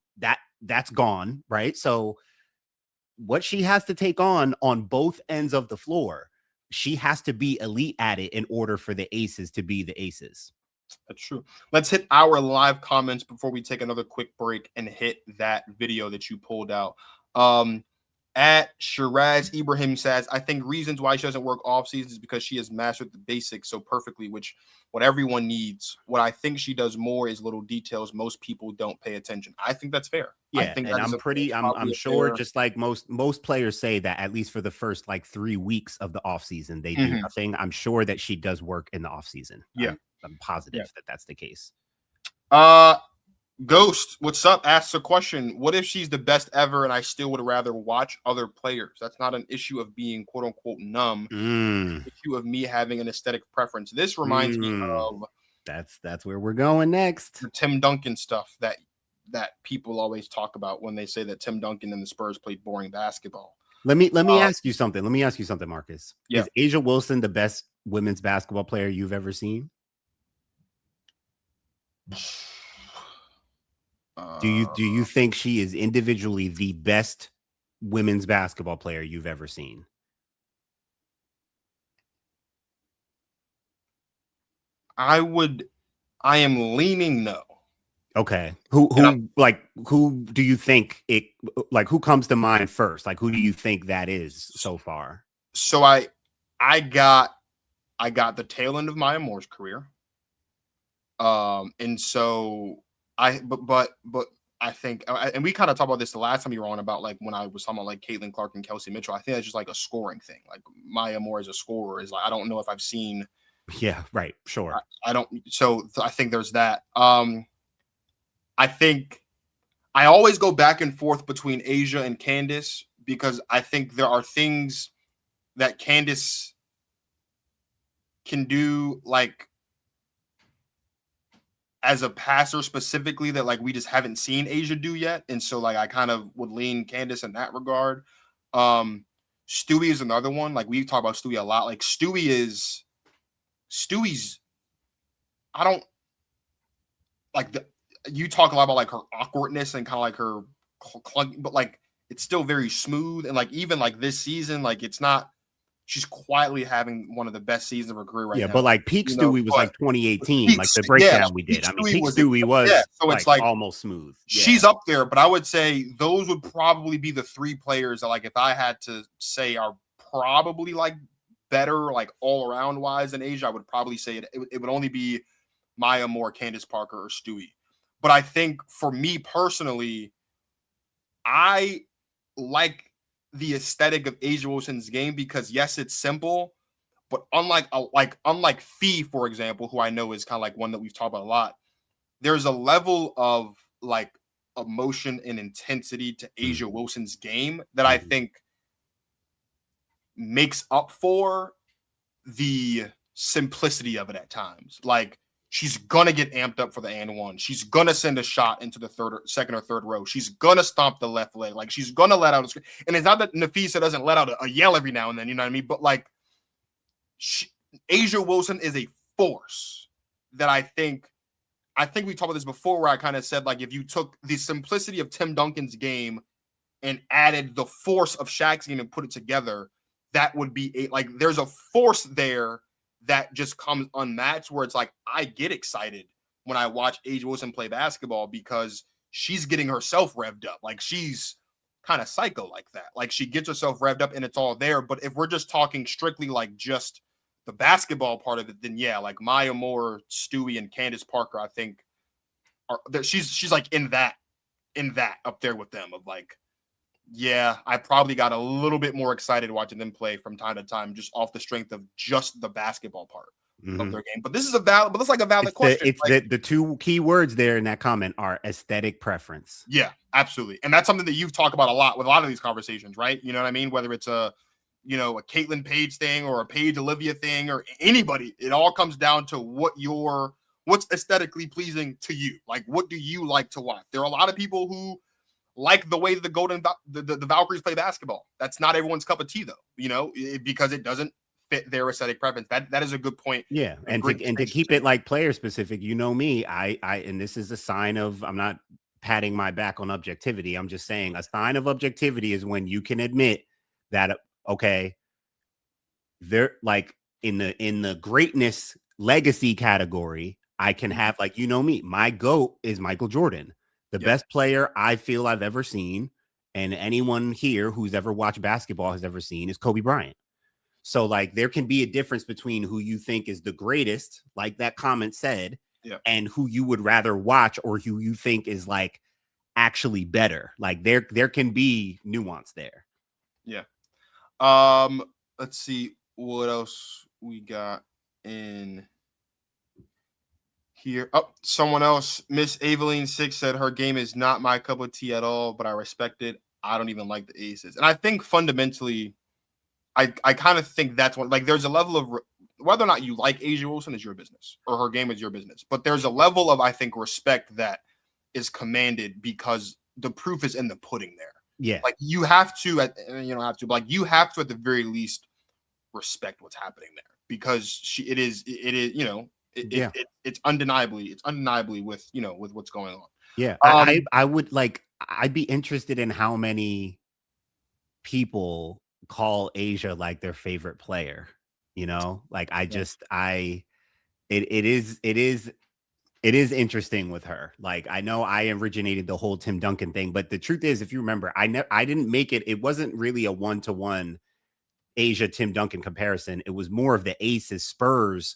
that's gone, right? So what she has to take on both ends of the floor, she has to be elite at it in order for the aces to be the aces. That's true. Let's hit our live comments before we take another quick break and hit that video that you pulled out. At Shiraz Ibrahim says, I think reasons why she doesn't work off season is because she has mastered the basics so perfectly, which what everyone needs. What I think she does more is little details most people don't pay attention. I think that's fair. Yeah, I think and I'm sure fair. Just like most players say that at least for the first like 3 weeks of the off season, they do nothing. I'm sure that she does work in the off season. Yeah. I'm positive that that's the case. Ghost, what's up? Asks a question. What if she's the best ever and I still would rather watch other players? That's not an issue of being quote unquote numb. It's an issue of me having an aesthetic preference. This reminds me of that's where we're going next. The Tim Duncan stuff that people always talk about when they say that Tim Duncan and the Spurs played boring basketball. Let me ask you something. Let me ask you something, Marcus. Yeah. Is A'ja Wilson the best women's basketball player you've ever seen? Do you think she is individually the best women's basketball player you've ever seen? I am leaning no. Okay. Who do you think who comes to mind first? Like, who do you think that is so far? So I got the tail end of Maya Moore's career. And so but I think, and we kind of talked about this the last time you were on about like when I was talking about like Caitlin Clark and Kelsey Mitchell. I think that's just like a scoring thing. Like Maya Moore as a scorer is like, I don't know if I've seen. Yeah, right. Sure. I don't. So I think there's that. I think I always go back and forth between A'ja and Candace because I think there are things that Candace can do, like as a passer specifically, that like we just haven't seen A'ja do yet. And so like I kind of would lean Candace in that regard. Stewie is another one. Like we talk about Stewie a lot. Like Stewie's I don't like you talk a lot about like her awkwardness and kind of like her clunky, but like it's still very smooth. And like even like this season, like it's not, she's quietly having one of the best seasons of her career right now. Yeah, but like peak Stewie was like 2018, like the breakdown we did. I mean, peak Stewie was so it's like almost smooth. Yeah. She's up there, but I would say those would probably be the three players that like if I had to say are probably like better like all around wise than A'ja, I would probably say it would only be Maya Moore, Candace Parker, or Stewie. But I think for me personally, I like the aesthetic of A'ja Wilson's game because yes, it's simple, but unlike Fee, for example, who I know is kind of like one that we've talked about a lot, there's a level of like emotion and intensity to A'ja Wilson's game that I think makes up for the simplicity of it at times. Like she's gonna get amped up for the and one. She's gonna send a shot into the second or third row. She's gonna stomp the left leg. Like she's gonna let out a screen. And it's not that Nafisa doesn't let out a yell every now and then. You know what I mean? But like, A'ja Wilson is a force that I think we talked about this before, where I kind of said like if you took the simplicity of Tim Duncan's game and added the force of Shaq's game and put it together, that would be like there's a force there that just comes unmatched, where it's like I get excited when I watch A'ja Wilson play basketball because she's getting herself revved up. Like she's kind of psycho like that. Like she gets herself revved up and it's all there. But if we're just talking strictly like just the basketball part of it, then yeah, like Maya Moore, Stewie, and Candace Parker, I think she's like in that up there with them of like, yeah, I probably got a little bit more excited watching them play from time to time, just off the strength of just the basketball part. of their game. But this is a valid, but it's like a valid question. It's the two key words there in that comment are aesthetic preference. Yeah, absolutely. And that's something that you've talked about a lot with a lot of these conversations, right? You know what I mean? Whether it's a Caitlin Page thing or a Paige Olivia thing or anybody, it all comes down to what's aesthetically pleasing to you. Like, what do you like to watch? There are a lot of people who like the way the Valkyries play basketball. That's not everyone's cup of tea, though, because it doesn't fit their aesthetic preference. That is a good point. Yeah. And to keep it like player specific, me, I and this is a sign of, I'm not patting my back on objectivity. I'm just saying a sign of objectivity is when you can admit that, okay, they're like in the greatness legacy category, I can have me. My GOAT is Michael Jordan, the best player I feel I've ever seen. And anyone here who's ever watched basketball has ever seen is Kobe Bryant. So there can be a difference between who you think is the greatest, like that comment said, and who you would rather watch or who you think is actually better. There can be nuance there. Yeah. Let's see what else we got in here. Oh, someone else, Miss Aveline 6 said her game is not my cup of tea at all, but I respect it. I don't even like the aces. And I think fundamentally, I kind of think that's what, there's a level of whether or not you like A'ja Wilson is your business or her game is your business. But there's a level of, I think, respect that is commanded because the proof is in the pudding there. Yeah. You have to, you have to at the very least respect what's happening there because it's undeniably with what's going on. Yeah. I would I'd be interested in how many people call A'ja their favorite player, it is interesting with her. I know I originated the whole Tim Duncan thing, but the truth is, if you remember, I didn't make it. It wasn't really a 1-to-1 A'ja Tim Duncan comparison. It was more of the Aces Spurs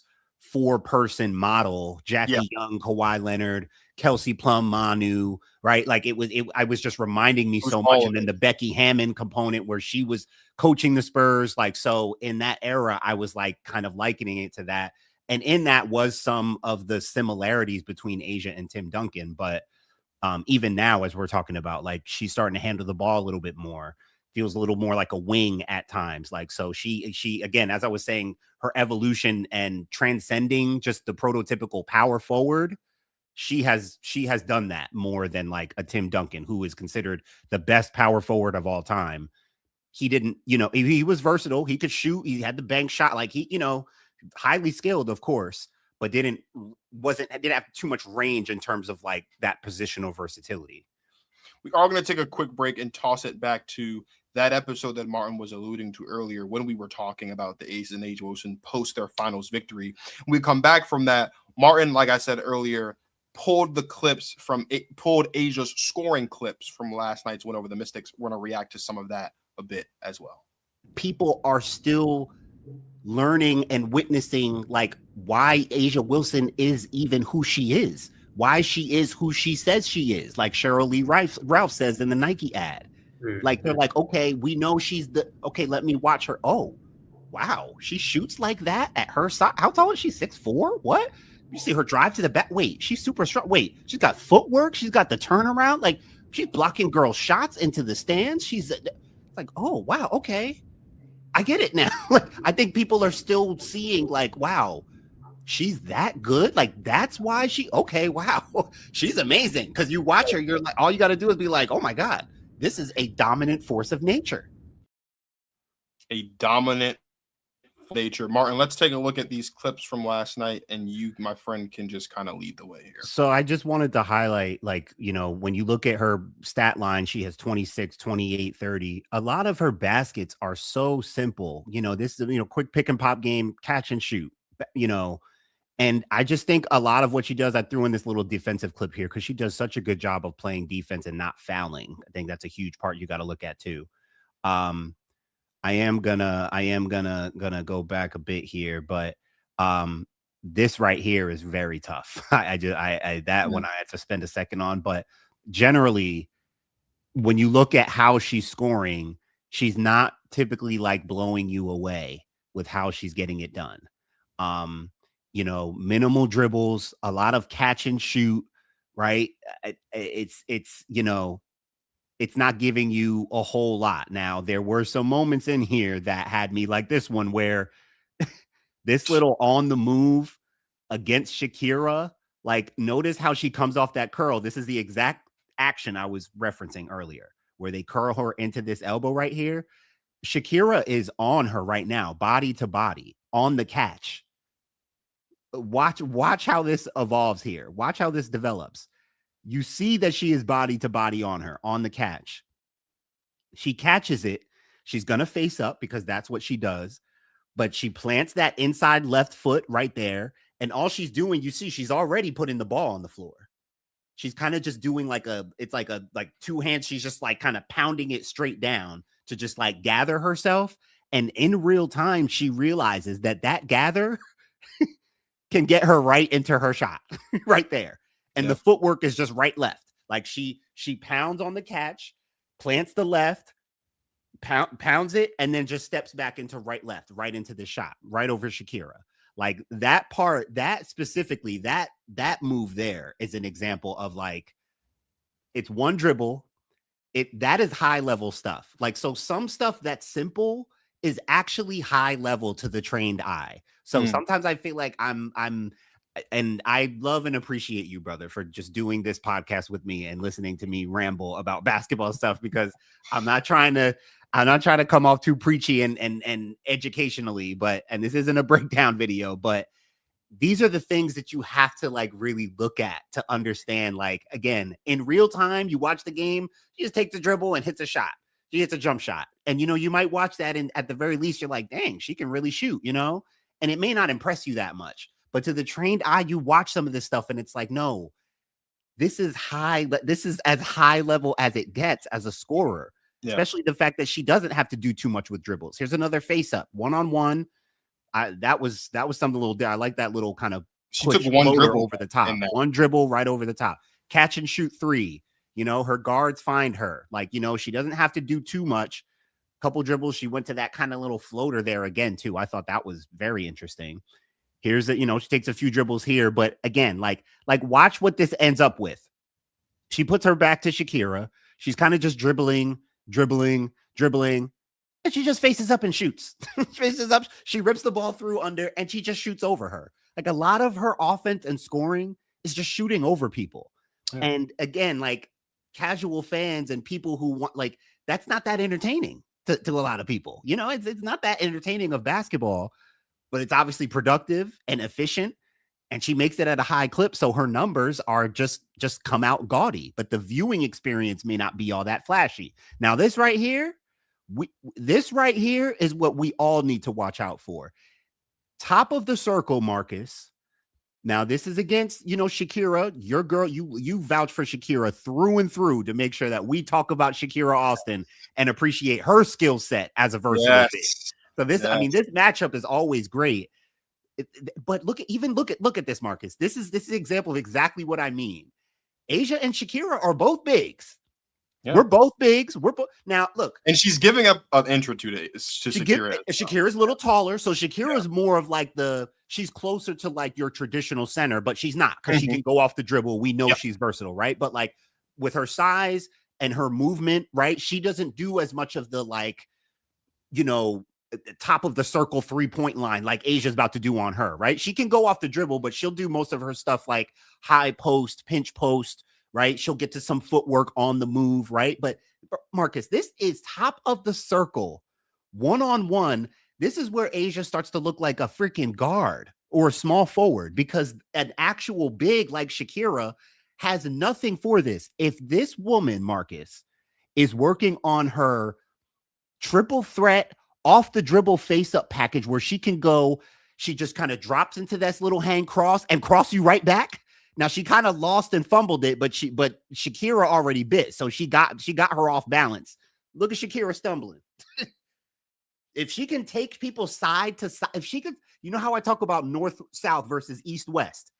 4-person model, Jackie Young, Kawhi Leonard, Kelsey Plum, Manu, right? I was just reminding me so much. And then the Becky Hammond component where she was coaching the Spurs. So in that era, I was kind of likening it to that. And in that was some of the similarities between A'ja and Tim Duncan. But even now, as we're talking about, she's starting to handle the ball a little bit more, feels a little more like a wing at times. So she again, as I was saying, her evolution and transcending just the prototypical power forward, she has done that more than a Tim Duncan, who is considered the best power forward of all time. He didn't, he was versatile. He could shoot. He had the bank shot. Highly skilled, of course, but didn't have too much range in terms of that positional versatility. We are going to take a quick break and toss it back to that episode that Martin was alluding to earlier when we were talking about the Aces and A'ja Wilson post their finals victory. When we come back from that, Martin, like I said earlier, pulled A'ja's scoring clips from last night's win over the Mystics. We're going to react to some of that a bit as well. People are still learning and witnessing why A'ja Wilson is even who she is, why she is who she says she is. Cheryl Lee Ralph says in the Nike ad, they're okay, we know she's let me watch her. Oh, wow. She shoots like that at her size. How tall is she? 6'4"? What? You see her drive to the back. Wait, she's super strong. Wait, she's got footwork. She's got the turnaround. She's blocking girl shots into the stands. She's oh, wow. Okay. I get it now. I think people are still seeing wow, she's that good. That's why okay, wow, she's amazing. Because you watch her, you're all you got to do is be oh my God, this is a dominant force of nature. A dominant nature. Martin, let's take a look at these clips from last night, and you, my friend, can just kind of lead the way here. So I just wanted to highlight, when you look at her stat line, she has 26, 28, 30. A lot of her baskets are so simple. This is, quick pick and pop game, catch and shoot, and I just think a lot of what she does, I threw in this little defensive clip here because she does such a good job of playing defense and not fouling. I think that's a huge part you got to look at too. I am gonna go back a bit here, but this right here is very tough. One I had to spend a second on, but generally, when you look at how she's scoring, she's not typically blowing you away with how she's getting it done. minimal dribbles, a lot of catch and shoot, right? It's it's not giving you a whole lot. Now, there were some moments in here that had me like this one where this little on the move against Shakira, like notice how she comes off that curl. This is the exact action I was referencing earlier, where they curl her into this elbow right here. Shakira is on her right now, body to body, on the catch. Watch how this evolves here. Watch how this develops. You see that she is body to body on her, on the catch. She catches it. She's going to face up because that's what she does. But she plants that inside left foot right there. And all she's doing, you see, she's already putting the ball on the floor. She's kind of just doing like two hands. She's just like kind of pounding it straight down to just like gather herself. And in real time, she realizes that gather can get her right into her shot right there. And the footwork is just right left. Like she pounds on the catch, plants the left, pounds it, and then just steps back into right left, right into the shot, right over Shakira. Like that part, that specifically, that move there is an example of like, it's one dribble. That is high level stuff. Like, so some stuff that's simple is actually high level to the trained eye. So sometimes I feel like and I love and appreciate you, brother, for just doing this podcast with me and listening to me ramble about basketball stuff, because I'm not trying to come off too preachy and educationally, and this isn't a breakdown video, but these are the things that you have to like really look at to understand. Like, again, in real time, you watch the game, she just takes the dribble and hits a shot. She hits a jump shot. And, you might watch that and at the very least, you're like, dang, she can really shoot, and it may not impress you that much. But to the trained eye, you watch some of this stuff and it's like, no, this is high. This is as high level as it gets as a scorer, especially the fact that she doesn't have to do too much with dribbles. Here's another face up, one-on-one. That was something a little there. I like that little kind of she took one dribble over the top, one dribble right over the top, catch and shoot three. Her guards find her. Like, she doesn't have to do too much. Couple dribbles. She went to that kind of little floater there again, too. I thought that was very interesting. Here's that, she takes a few dribbles here, but again, like watch what this ends up with. She puts her back to Shakira. She's kind of just dribbling, and she just faces up and shoots. Faces up. She rips the ball through under, and she just shoots over her. Like, a lot of her offense and scoring is just shooting over people. Yeah. And again, like, casual fans and people who want, like, that's not that entertaining to a lot of people. It's not that entertaining of basketball. But it's obviously productive and efficient, and she makes it at a high clip. So her numbers are just come out gaudy, but the viewing experience may not be all that flashy. Now, this right here is what we all need to watch out for. Top of the circle, Marcus. Now, this is against, Shakira, your girl. You vouch for Shakira through and through to make sure that we talk about Shakira Austin and appreciate her skill set as a versatile big. So this matchup is always great. But look at this, Marcus. This is an example of exactly what I mean. Asia and Shakira are both bigs. Yeah. We're both bigs. Now look, and she's giving up an intro to Shakira. Shakira's a little taller, so Shakira's more of like she's closer to like your traditional center, but she's not, because she can go off the dribble. We know she's versatile, right? But like with her size and her movement, right? She doesn't do as much of the like, top of the circle 3-point line like Asia's about to do on her, right? She can go off the dribble, but she'll do most of her stuff like high post, pinch post, right? She'll get to some footwork on the move, right? But Marcus, this is top of the circle, one-on-one. This is where Asia starts to look like a freaking guard or a small forward, because an actual big like Shakira has nothing for this. If this woman, Marcus, is working on her triple threat off the dribble face up package where she can go, she just kind of drops into this little hang cross and cross you right back. Now she kind of lost and fumbled it, but Shakira already bit. So she got her off balance. Look at Shakira stumbling. If she can take people side to side, if she could, how I talk about north-south versus east-west.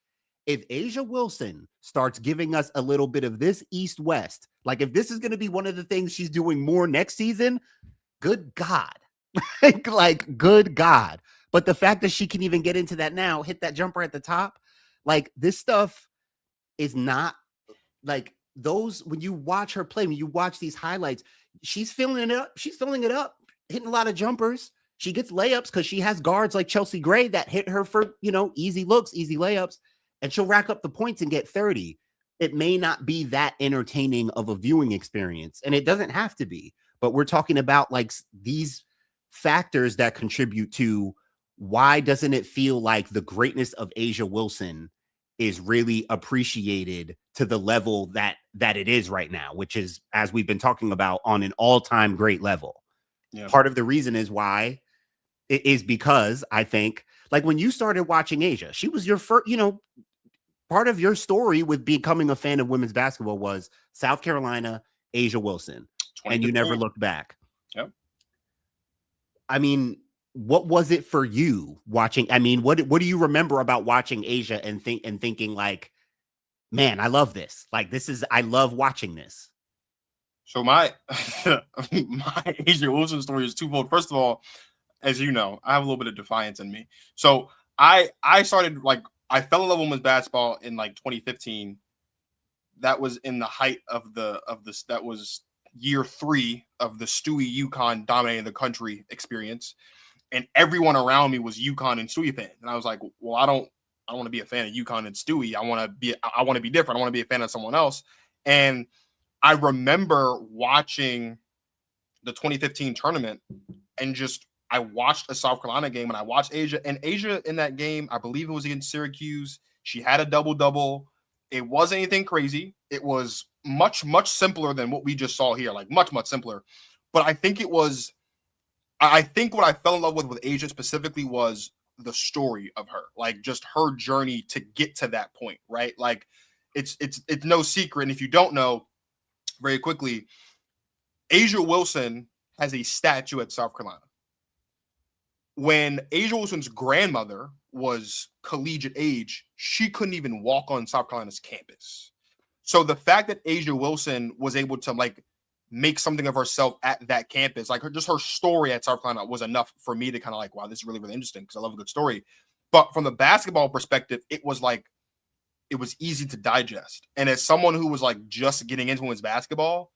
If Asia Wilson starts giving us a little bit of this east-west, like if this is going to be one of the things she's doing more next season, good God. Like, good God. But the fact that she can even get into that now, hit that jumper at the top, like this stuff is not like those. When you watch her play, when you watch these highlights, she's filling it up. She's filling it up, hitting a lot of jumpers. She gets layups because she has guards like Chelsea Gray that hit her for, easy looks, easy layups, and she'll rack up the points and get 30. It may not be that entertaining of a viewing experience, and it doesn't have to be, but we're talking about like these factors that contribute to why doesn't it feel like the greatness of A'ja Wilson is really appreciated to the level that it is right now, which is, as we've been talking about, on an all-time great level. Yeah. Part of the reason is why it is because I think, like, when you started watching A'ja, she was your first, part of your story with becoming a fan of women's basketball was South Carolina, A'ja Wilson, and you never looked back. Yep. I mean, what was it for you watching? I mean, what do you remember about watching A'ja and thinking like, man, I love this. Like, I love watching this. So my A'ja Wilson story is twofold. First of all, as you know, I have a little bit of defiance in me. So I started, like, I fell in love with women's basketball in like 2015. That was in the height of that was year 3 of the Stewie UConn dominating the country experience. And everyone around me was UConn and Stewie fans. And I was like, well, I don't want to be a fan of UConn and Stewie. I want to be different. I want to be a fan of someone else. And I remember watching the 2015 tournament and I watched a South Carolina game and I watched A'ja. And A'ja in that game, I believe it was against Syracuse. She had a double-double. It wasn't anything crazy. It was much, much simpler than what we just saw here, like much, much simpler. But I think what I fell in love with A'ja specifically was the story of her, like just her journey to get to that point, right? Like it's no secret. And if you don't know, very quickly, A'ja Wilson has a statue at South Carolina. When A'ja Wilson's grandmother was collegiate age, she couldn't even walk on South Carolina's campus. So the fact that A'ja Wilson was able to like make something of herself at that campus, like her story at South Carolina was enough for me to kind of like, wow, this is really, really interesting because I love a good story. But from the basketball perspective, it was easy to digest. And as someone who was like just getting into women's basketball,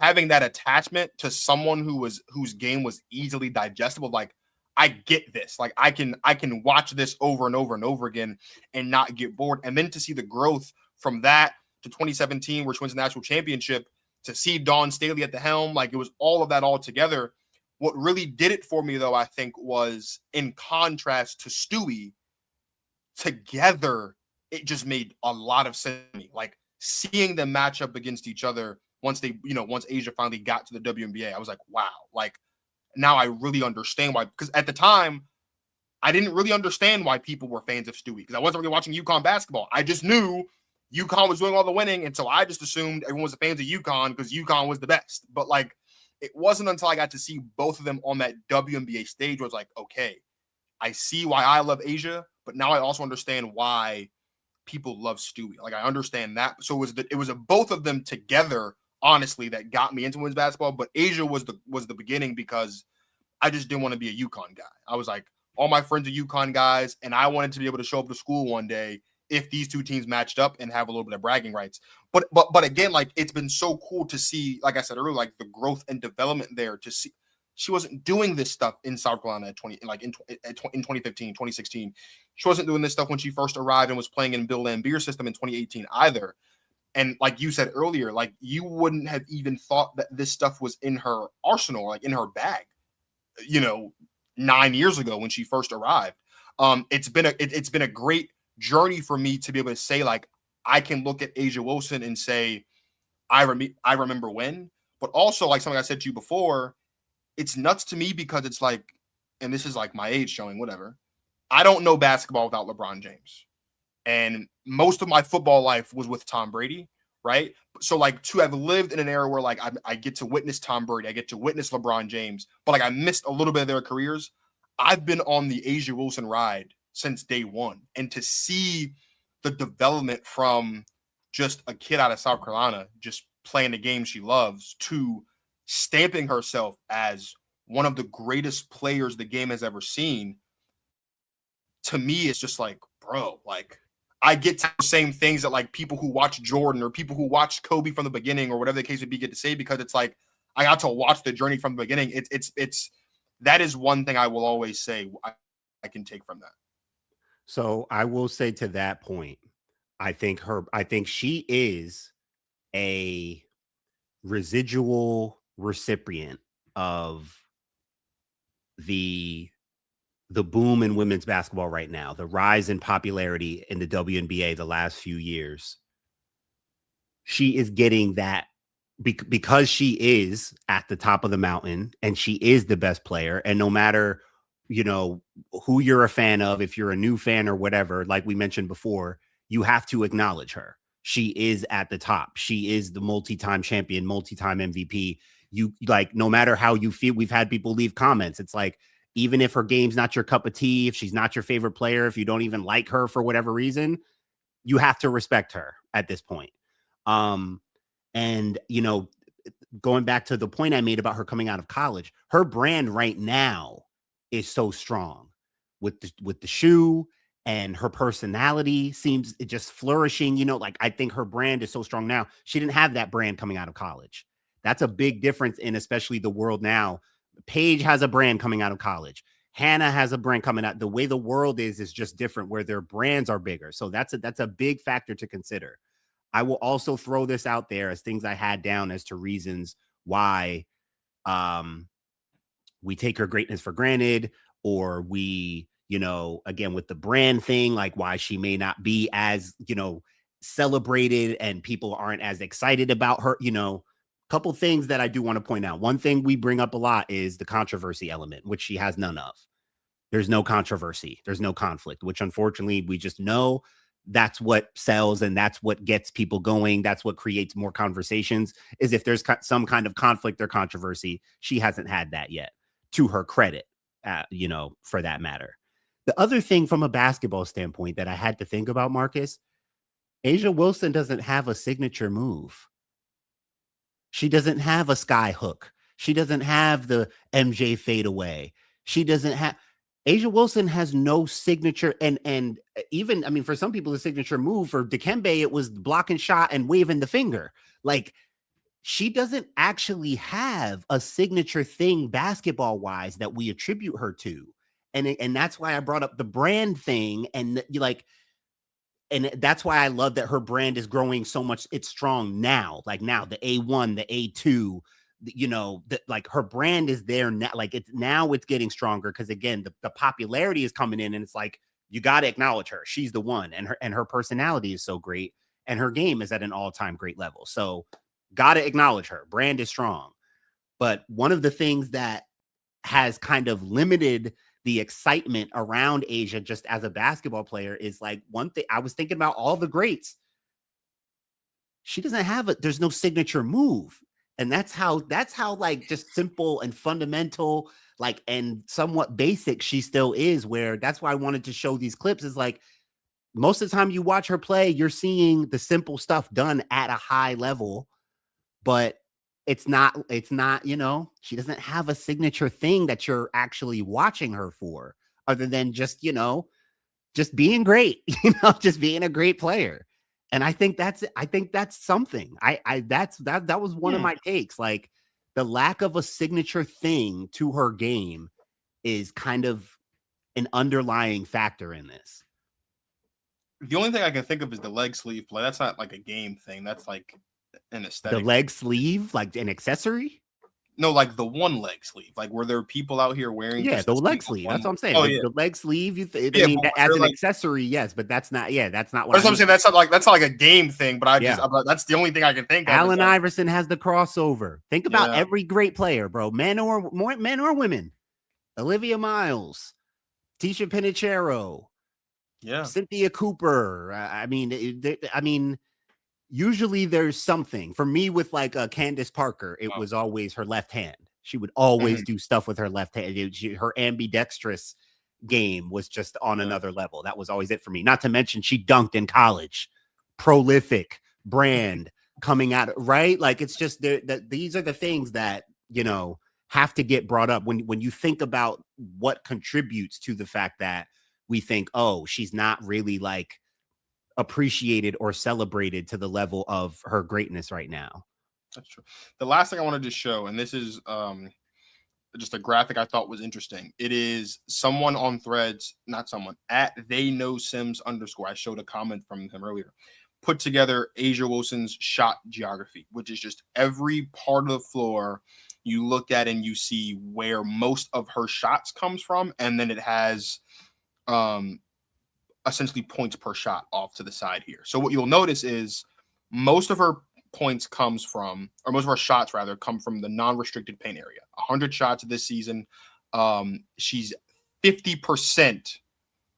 having that attachment to someone whose game was easily digestible, like, I get this. Like, I can watch this over and over and over again and not get bored. And then to see the growth from that to 2017, where she wins the national championship, to see Dawn Staley at the helm, like, it was all of that all together. What really did it for me, though, I think, was in contrast to Stewie, together, it just made a lot of sense to me. Like, seeing them match up against each other once A'ja finally got to the WNBA, I was like, wow, like, now I really understand why, because at the time, I didn't really understand why people were fans of Stewie, because I wasn't really watching UConn basketball. I just knew UConn was doing all the winning, and so I just assumed everyone was fans of UConn because UConn was the best. But like, it wasn't until I got to see both of them on that WNBA stage where I was like, okay, I see why I love A'ja, but now I also understand why people love Stewie. Like, I understand that. So it was both of them together, honestly, that got me into women's basketball. But A'ja was the beginning, because I just didn't want to be a UConn guy. I was like, all my friends are UConn guys, and I wanted to be able to show up to school one day if these two teams matched up and have a little bit of bragging rights. But again, like, it's been so cool to see, like I said earlier, like the growth and development there. To see she wasn't doing this stuff in South Carolina in 2015, 2016. She wasn't doing this stuff when she first arrived and was playing in Bill Lambier's system in 2018 either. And like you said earlier, like, you wouldn't have even thought that this stuff was in her arsenal, like in her bag, 9 years ago when she first arrived. It's been a great journey for me to be able to say, like, I can look at A'ja Wilson and say, I remember when, but also, like something I said to you before, it's nuts to me because it's like, and this is like my age showing, whatever, I don't know basketball without LeBron James. And most of my football life was with Tom Brady, right? So like, to have lived in an era where like I get to witness Tom Brady, I get to witness LeBron James, but like I missed a little bit of their careers. I've been on the A'ja Wilson ride since day one. And to see the development from just a kid out of South Carolina, just playing the game she loves, to stamping herself as one of the greatest players the game has ever seen, to me, it's just like, bro, like I get to the same things that like people who watch Jordan or people who watch Kobe from the beginning or whatever the case would be get to say, because it's like I got to watch the journey from the beginning. It's that is one thing I will always say I can take from that. So I will say to that point, I think she is a residual recipient of the boom in women's basketball right now, the rise in popularity in the WNBA the last few years. She is getting that because she is at the top of the mountain and she is the best player. And no matter, who you're a fan of, if you're a new fan or whatever, like we mentioned before, you have to acknowledge her. She is at the top. She is the multi-time champion, multi-time MVP. You like, no matter how you feel, we've had people leave comments. It's like, even if her game's not your cup of tea, if she's not your favorite player, if you don't even like her for whatever reason, you have to respect her at this point. And, going back to the point I made about her coming out of college, her brand right now is so strong with the shoe, and her personality seems just flourishing. Like I think her brand is so strong now. She didn't have that brand coming out of college. That's a big difference in especially the world now. Paige has a brand coming out of college. Hannah has a brand coming out. The way the world is just different, where their brands are bigger. So that's a big factor to consider. I will also throw this out there as things I had down as to reasons why we take her greatness for granted, or we, again, with the brand thing, like why she may not be as, celebrated and people aren't as excited about her, couple things that I do want to point out. One thing we bring up a lot is the controversy element, which she has none of. There's no controversy. There's no conflict, which unfortunately we just know that's what sells and that's what gets people going. That's what creates more conversations, is if there's some kind of conflict or controversy. She hasn't had that yet, to her credit, for that matter. The other thing from a basketball standpoint that I had to think about, Marcus, A'ja Wilson doesn't have a signature move. She doesn't have a sky hook. She doesn't have the MJ fadeaway. She doesn't have. A'ja Wilson has no signature, and even, I mean, for some people, the signature move for Dikembe, it was blocking shot and waving the finger. Like, she doesn't actually have a signature thing basketball-wise that we attribute her to, and that's why I brought up the brand thing, and and that's why I love that her brand is growing so much. It's strong now, like now the A1, the A2. Like her brand is there now. Like it's getting stronger because again, the popularity is coming in, and it's like you got to acknowledge her. She's the one, and her personality is so great, and her game is at an all-time great level. So got to acknowledge her. Brand is strong. But one of the things that has kind of limited the excitement around A'ja just as a basketball player is like, one thing I was thinking about all the greats. She doesn't have there's no signature move. And that's how like just simple and fundamental, like, and somewhat basic she still is, where that's why I wanted to show these clips, is like most of the time you watch her play, you're seeing the simple stuff done at a high level, but it's not, she doesn't have a signature thing that you're actually watching her for, other than just, just being great, just being a great player. And I think that's something. That was one of my takes. Like the lack of a signature thing to her game is kind of an underlying factor in this. The only thing I can think of is the leg sleeve play. That's not like a game thing. That's like an aesthetic. The leg sleeve, like an accessory? No, like the one leg sleeve. Like were there people out here wearing? Yeah, the leg sleeve. That's what I'm saying. Oh, the leg sleeve. As an accessory, yes, but that's not. Yeah, that's not what. That's what I'm saying. That's not like a game thing. But that's the only thing I can think of. Allen Iverson has the crossover. Think about every great player, bro. Men or women. Olivia Miles, Tisha Penicheiro, Cynthia Cooper. I mean, usually there's something. For me, with like Candace Parker, it was always her left hand. She would always do stuff with her left hand. Her ambidextrous game was just on another level. That was always it for me. Not to mention she dunked in college. Prolific brand coming out, right? Like it's just that these are the things that, have to get brought up when you think about what contributes to the fact that we think, oh, she's not really like appreciated or celebrated to the level of her greatness right now. That's true. The last thing I wanted to show, and this is just a graphic I thought was interesting. It is someone on Threads, not someone, at they know Sims _. I showed a comment from him earlier. Put together A'ja Wilson's shot geography, which is just every part of the floor you look at and you see where most of her shots comes from, and then it has essentially points per shot off to the side here. So what you'll notice is most of her points comes from, or most of our shots rather, come from the non-restricted paint area. 100 shots this season. She's 50%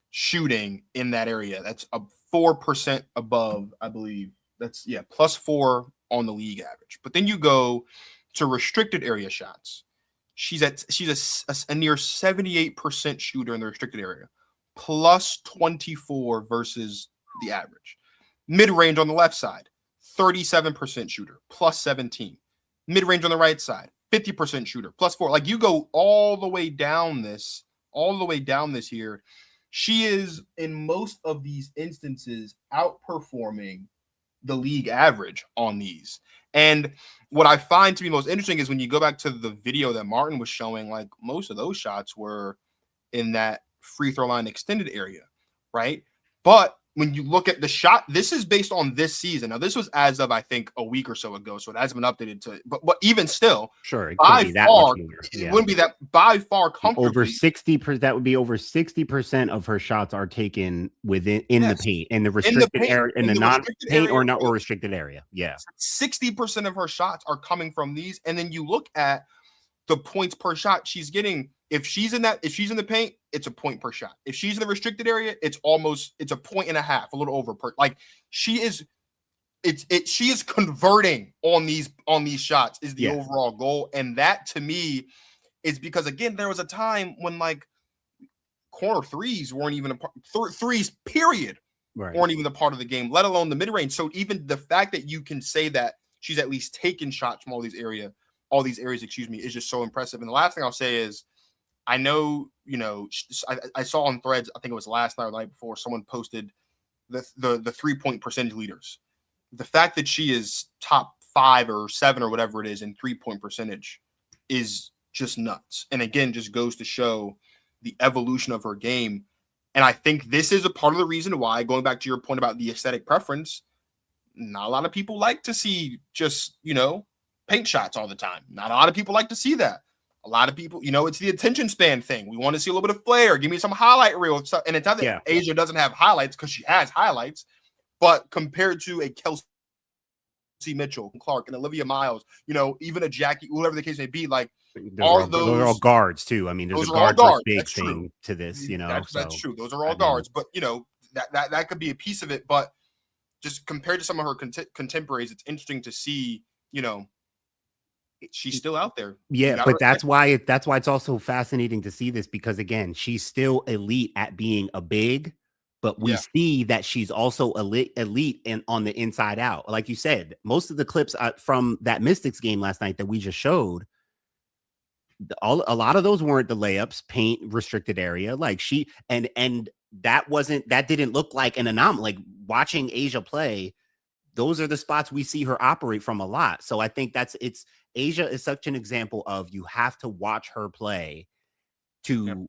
shooting in that area. That's a 4% above, I believe. That's +4 on the league average. But then you go to restricted area shots. She's a near 78% shooter in the restricted area, +24 versus the average. Mid-range on the left side, 37% shooter, +17. Mid-range on the right side, 50% shooter, +4. Like you go all the way down this here. She is in most of these instances outperforming the league average on these. And what I find to be most interesting is when you go back to the video that Martin was showing, like most of those shots were in that free throw line extended area, right? But when you look at the shot, this is based on this season. Now, this was as of, I think, a week or so ago, so it hasn't been updated to, but even still, sure, it by could be that far, much more. It wouldn't be that by far comfortably. Over 60%, that would be over 60% of her shots are taken within the paint, in the restricted area, in the non-paint or not or restricted area. Yeah. 60% of her shots are coming from these. And then you look at the points per shot she's getting. If she's in the paint, it's a point per shot. If she's in the restricted area, it's a 1.5, a little over per. Like she is converting on these shots is the overall goal. And that to me is because, again, there was a time when like corner threes weren't even a part, threes period weren't even a part of the game, let alone the mid-range. So even the fact that you can say that she's at least taken shots from all these areas, is just so impressive. And the last thing I'll say is, I know, I saw on Threads, I think it was last night or the night before, someone posted the 3-point percentage leaders. The fact that she is top 5 or 7 or whatever it is in 3-point percentage is just nuts. And again, just goes to show the evolution of her game. And I think this is a part of the reason why, going back to your point about the aesthetic preference, not a lot of people like to see just, paint shots all the time. Not a lot of people like to see that. A lot of people, it's the attention span thing. We want to see a little bit of flair. Give me some highlight reel stuff. And it's not that A'ja doesn't have highlights, because she has highlights, but compared to a Kelsey Mitchell, Clark, and Olivia Miles, even a Jackie, whatever the case may be, like those are all guards too. I mean, there's a guard big that's thing to this, That's true. Those are all guards, but that could be a piece of it. But just compared to some of her contemporaries, it's interesting to see, she's still out there. Yeah, but that's why it's also fascinating to see this, because again, she's still elite at being a big, but we see that she's also elite and on the inside out. Like you said, most of the clips from that Mystics game last night that we just showed, a lot of those weren't the layups, paint, restricted area. Like and that didn't look like an anomaly. Like watching A'ja play, those are the spots we see her operate from a lot. So I think A'ja is such an example of, you have to watch her play to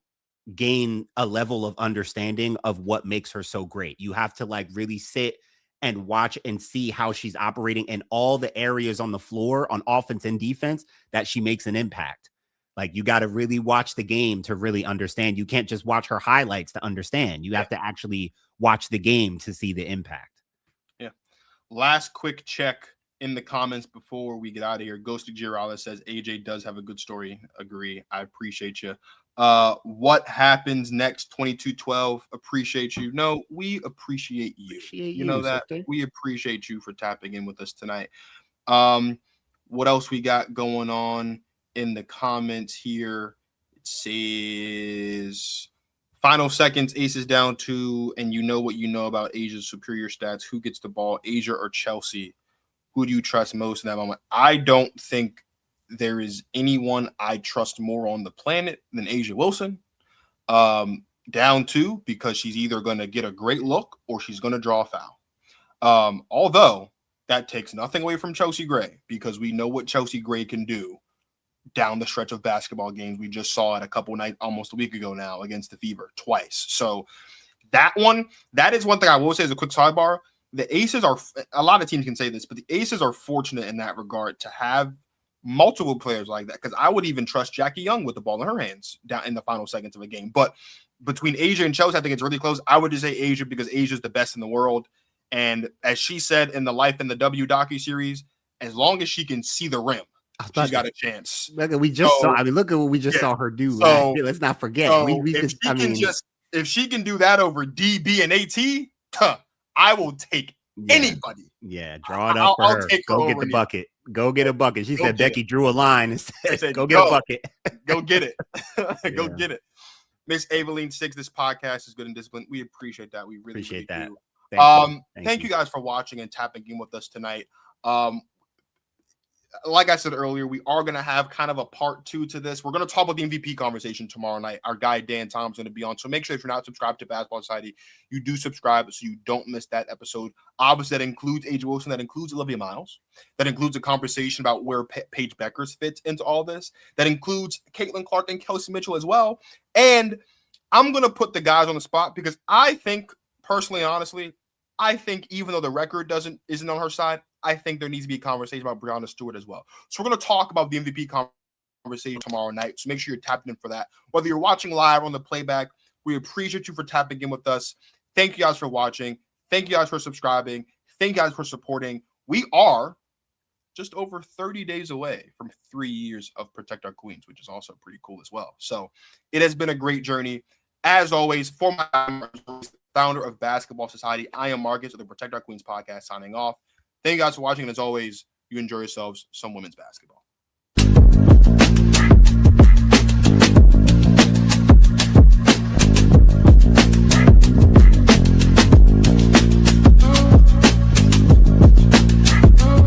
gain a level of understanding of what makes her so great. You have to like really sit and watch and see how she's operating in all the areas on the floor on offense and defense that she makes an impact. Like you got to really watch the game to really understand. You can't just watch her highlights to understand. You have to actually watch the game to see the impact. Yeah. Last quick check in the comments before we get out of here. Ghosted Girala says AJ does have a good story. Agree. I appreciate you. What happens next? 22-12. Appreciate you. No, we appreciate you. You know that. Okay. We appreciate you for tapping in with us tonight. What else we got going on in the comments here? It says final seconds, Aces down 2, and you know what you know about A'ja's superior stats. Who gets the ball, A'ja or Chelsea? Who do you trust most in that moment? I don't think there is anyone I trust more on the planet than A'ja Wilson. down 2 because she's either going to get a great look or she's going to draw a foul. Although that takes nothing away from Chelsea Gray, because we know what Chelsea Gray can do down the stretch of basketball games. We just saw it a couple nights, almost a week ago now, against the Fever twice. So that is one thing I will say as a quick sidebar. The Aces are, a lot of teams can say this, but the Aces are fortunate in that regard to have multiple players like that, because I would even trust Jackie Young with the ball in her hands down in the final seconds of a game. But between Asia and Chelsea, I think it's really close. I would just say Asia because Asia's the best in the world. And as she said in the Life in the W docuseries, as long as she can see the rim, she's got a chance. Look at look at what we just saw her do. So, let's not forget. If she can do that over DB and AT, I will take anybody. Yeah, draw it up for her. Go get the bucket. Go get a bucket. She said Becky drew a line and said, "Go get a bucket. Go get it. Go get it." Miss Aveline Six, this podcast is good and disciplined. We appreciate that. We really appreciate that. Do. Thank you guys for watching and tapping in with us tonight. Like I said earlier, we are going to have kind of a part 2 to this. We're going to talk about the MVP conversation tomorrow night. Our guy, Dan Tom's going to be on. So make sure if you're not subscribed to Basketball Society, you do subscribe so you don't miss that episode. Obviously, that includes A'ja Wilson. That includes Olivia Miles. That includes a conversation about where Paige Beckers fits into all this. That includes Caitlin Clark and Kelsey Mitchell as well. And I'm going to put the guys on the spot because I think, personally, honestly, even though the record isn't on her side, I think there needs to be a conversation about Breanna Stewart as well. So we're going to talk about the MVP conversation tomorrow night. So make sure you're tapping in for that. Whether you're watching live or on the playback, we appreciate you for tapping in with us. Thank you guys for watching. Thank you guys for subscribing. Thank you guys for supporting. We are just over 30 days away from 3 years of Protect Our Queens, which is also pretty cool as well. So it has been a great journey. As always, for my founder of Basketball Society, I am Marcus of the Protect Our Queens podcast signing off. Thank you guys for watching. And as always, you enjoy yourselves some women's basketball.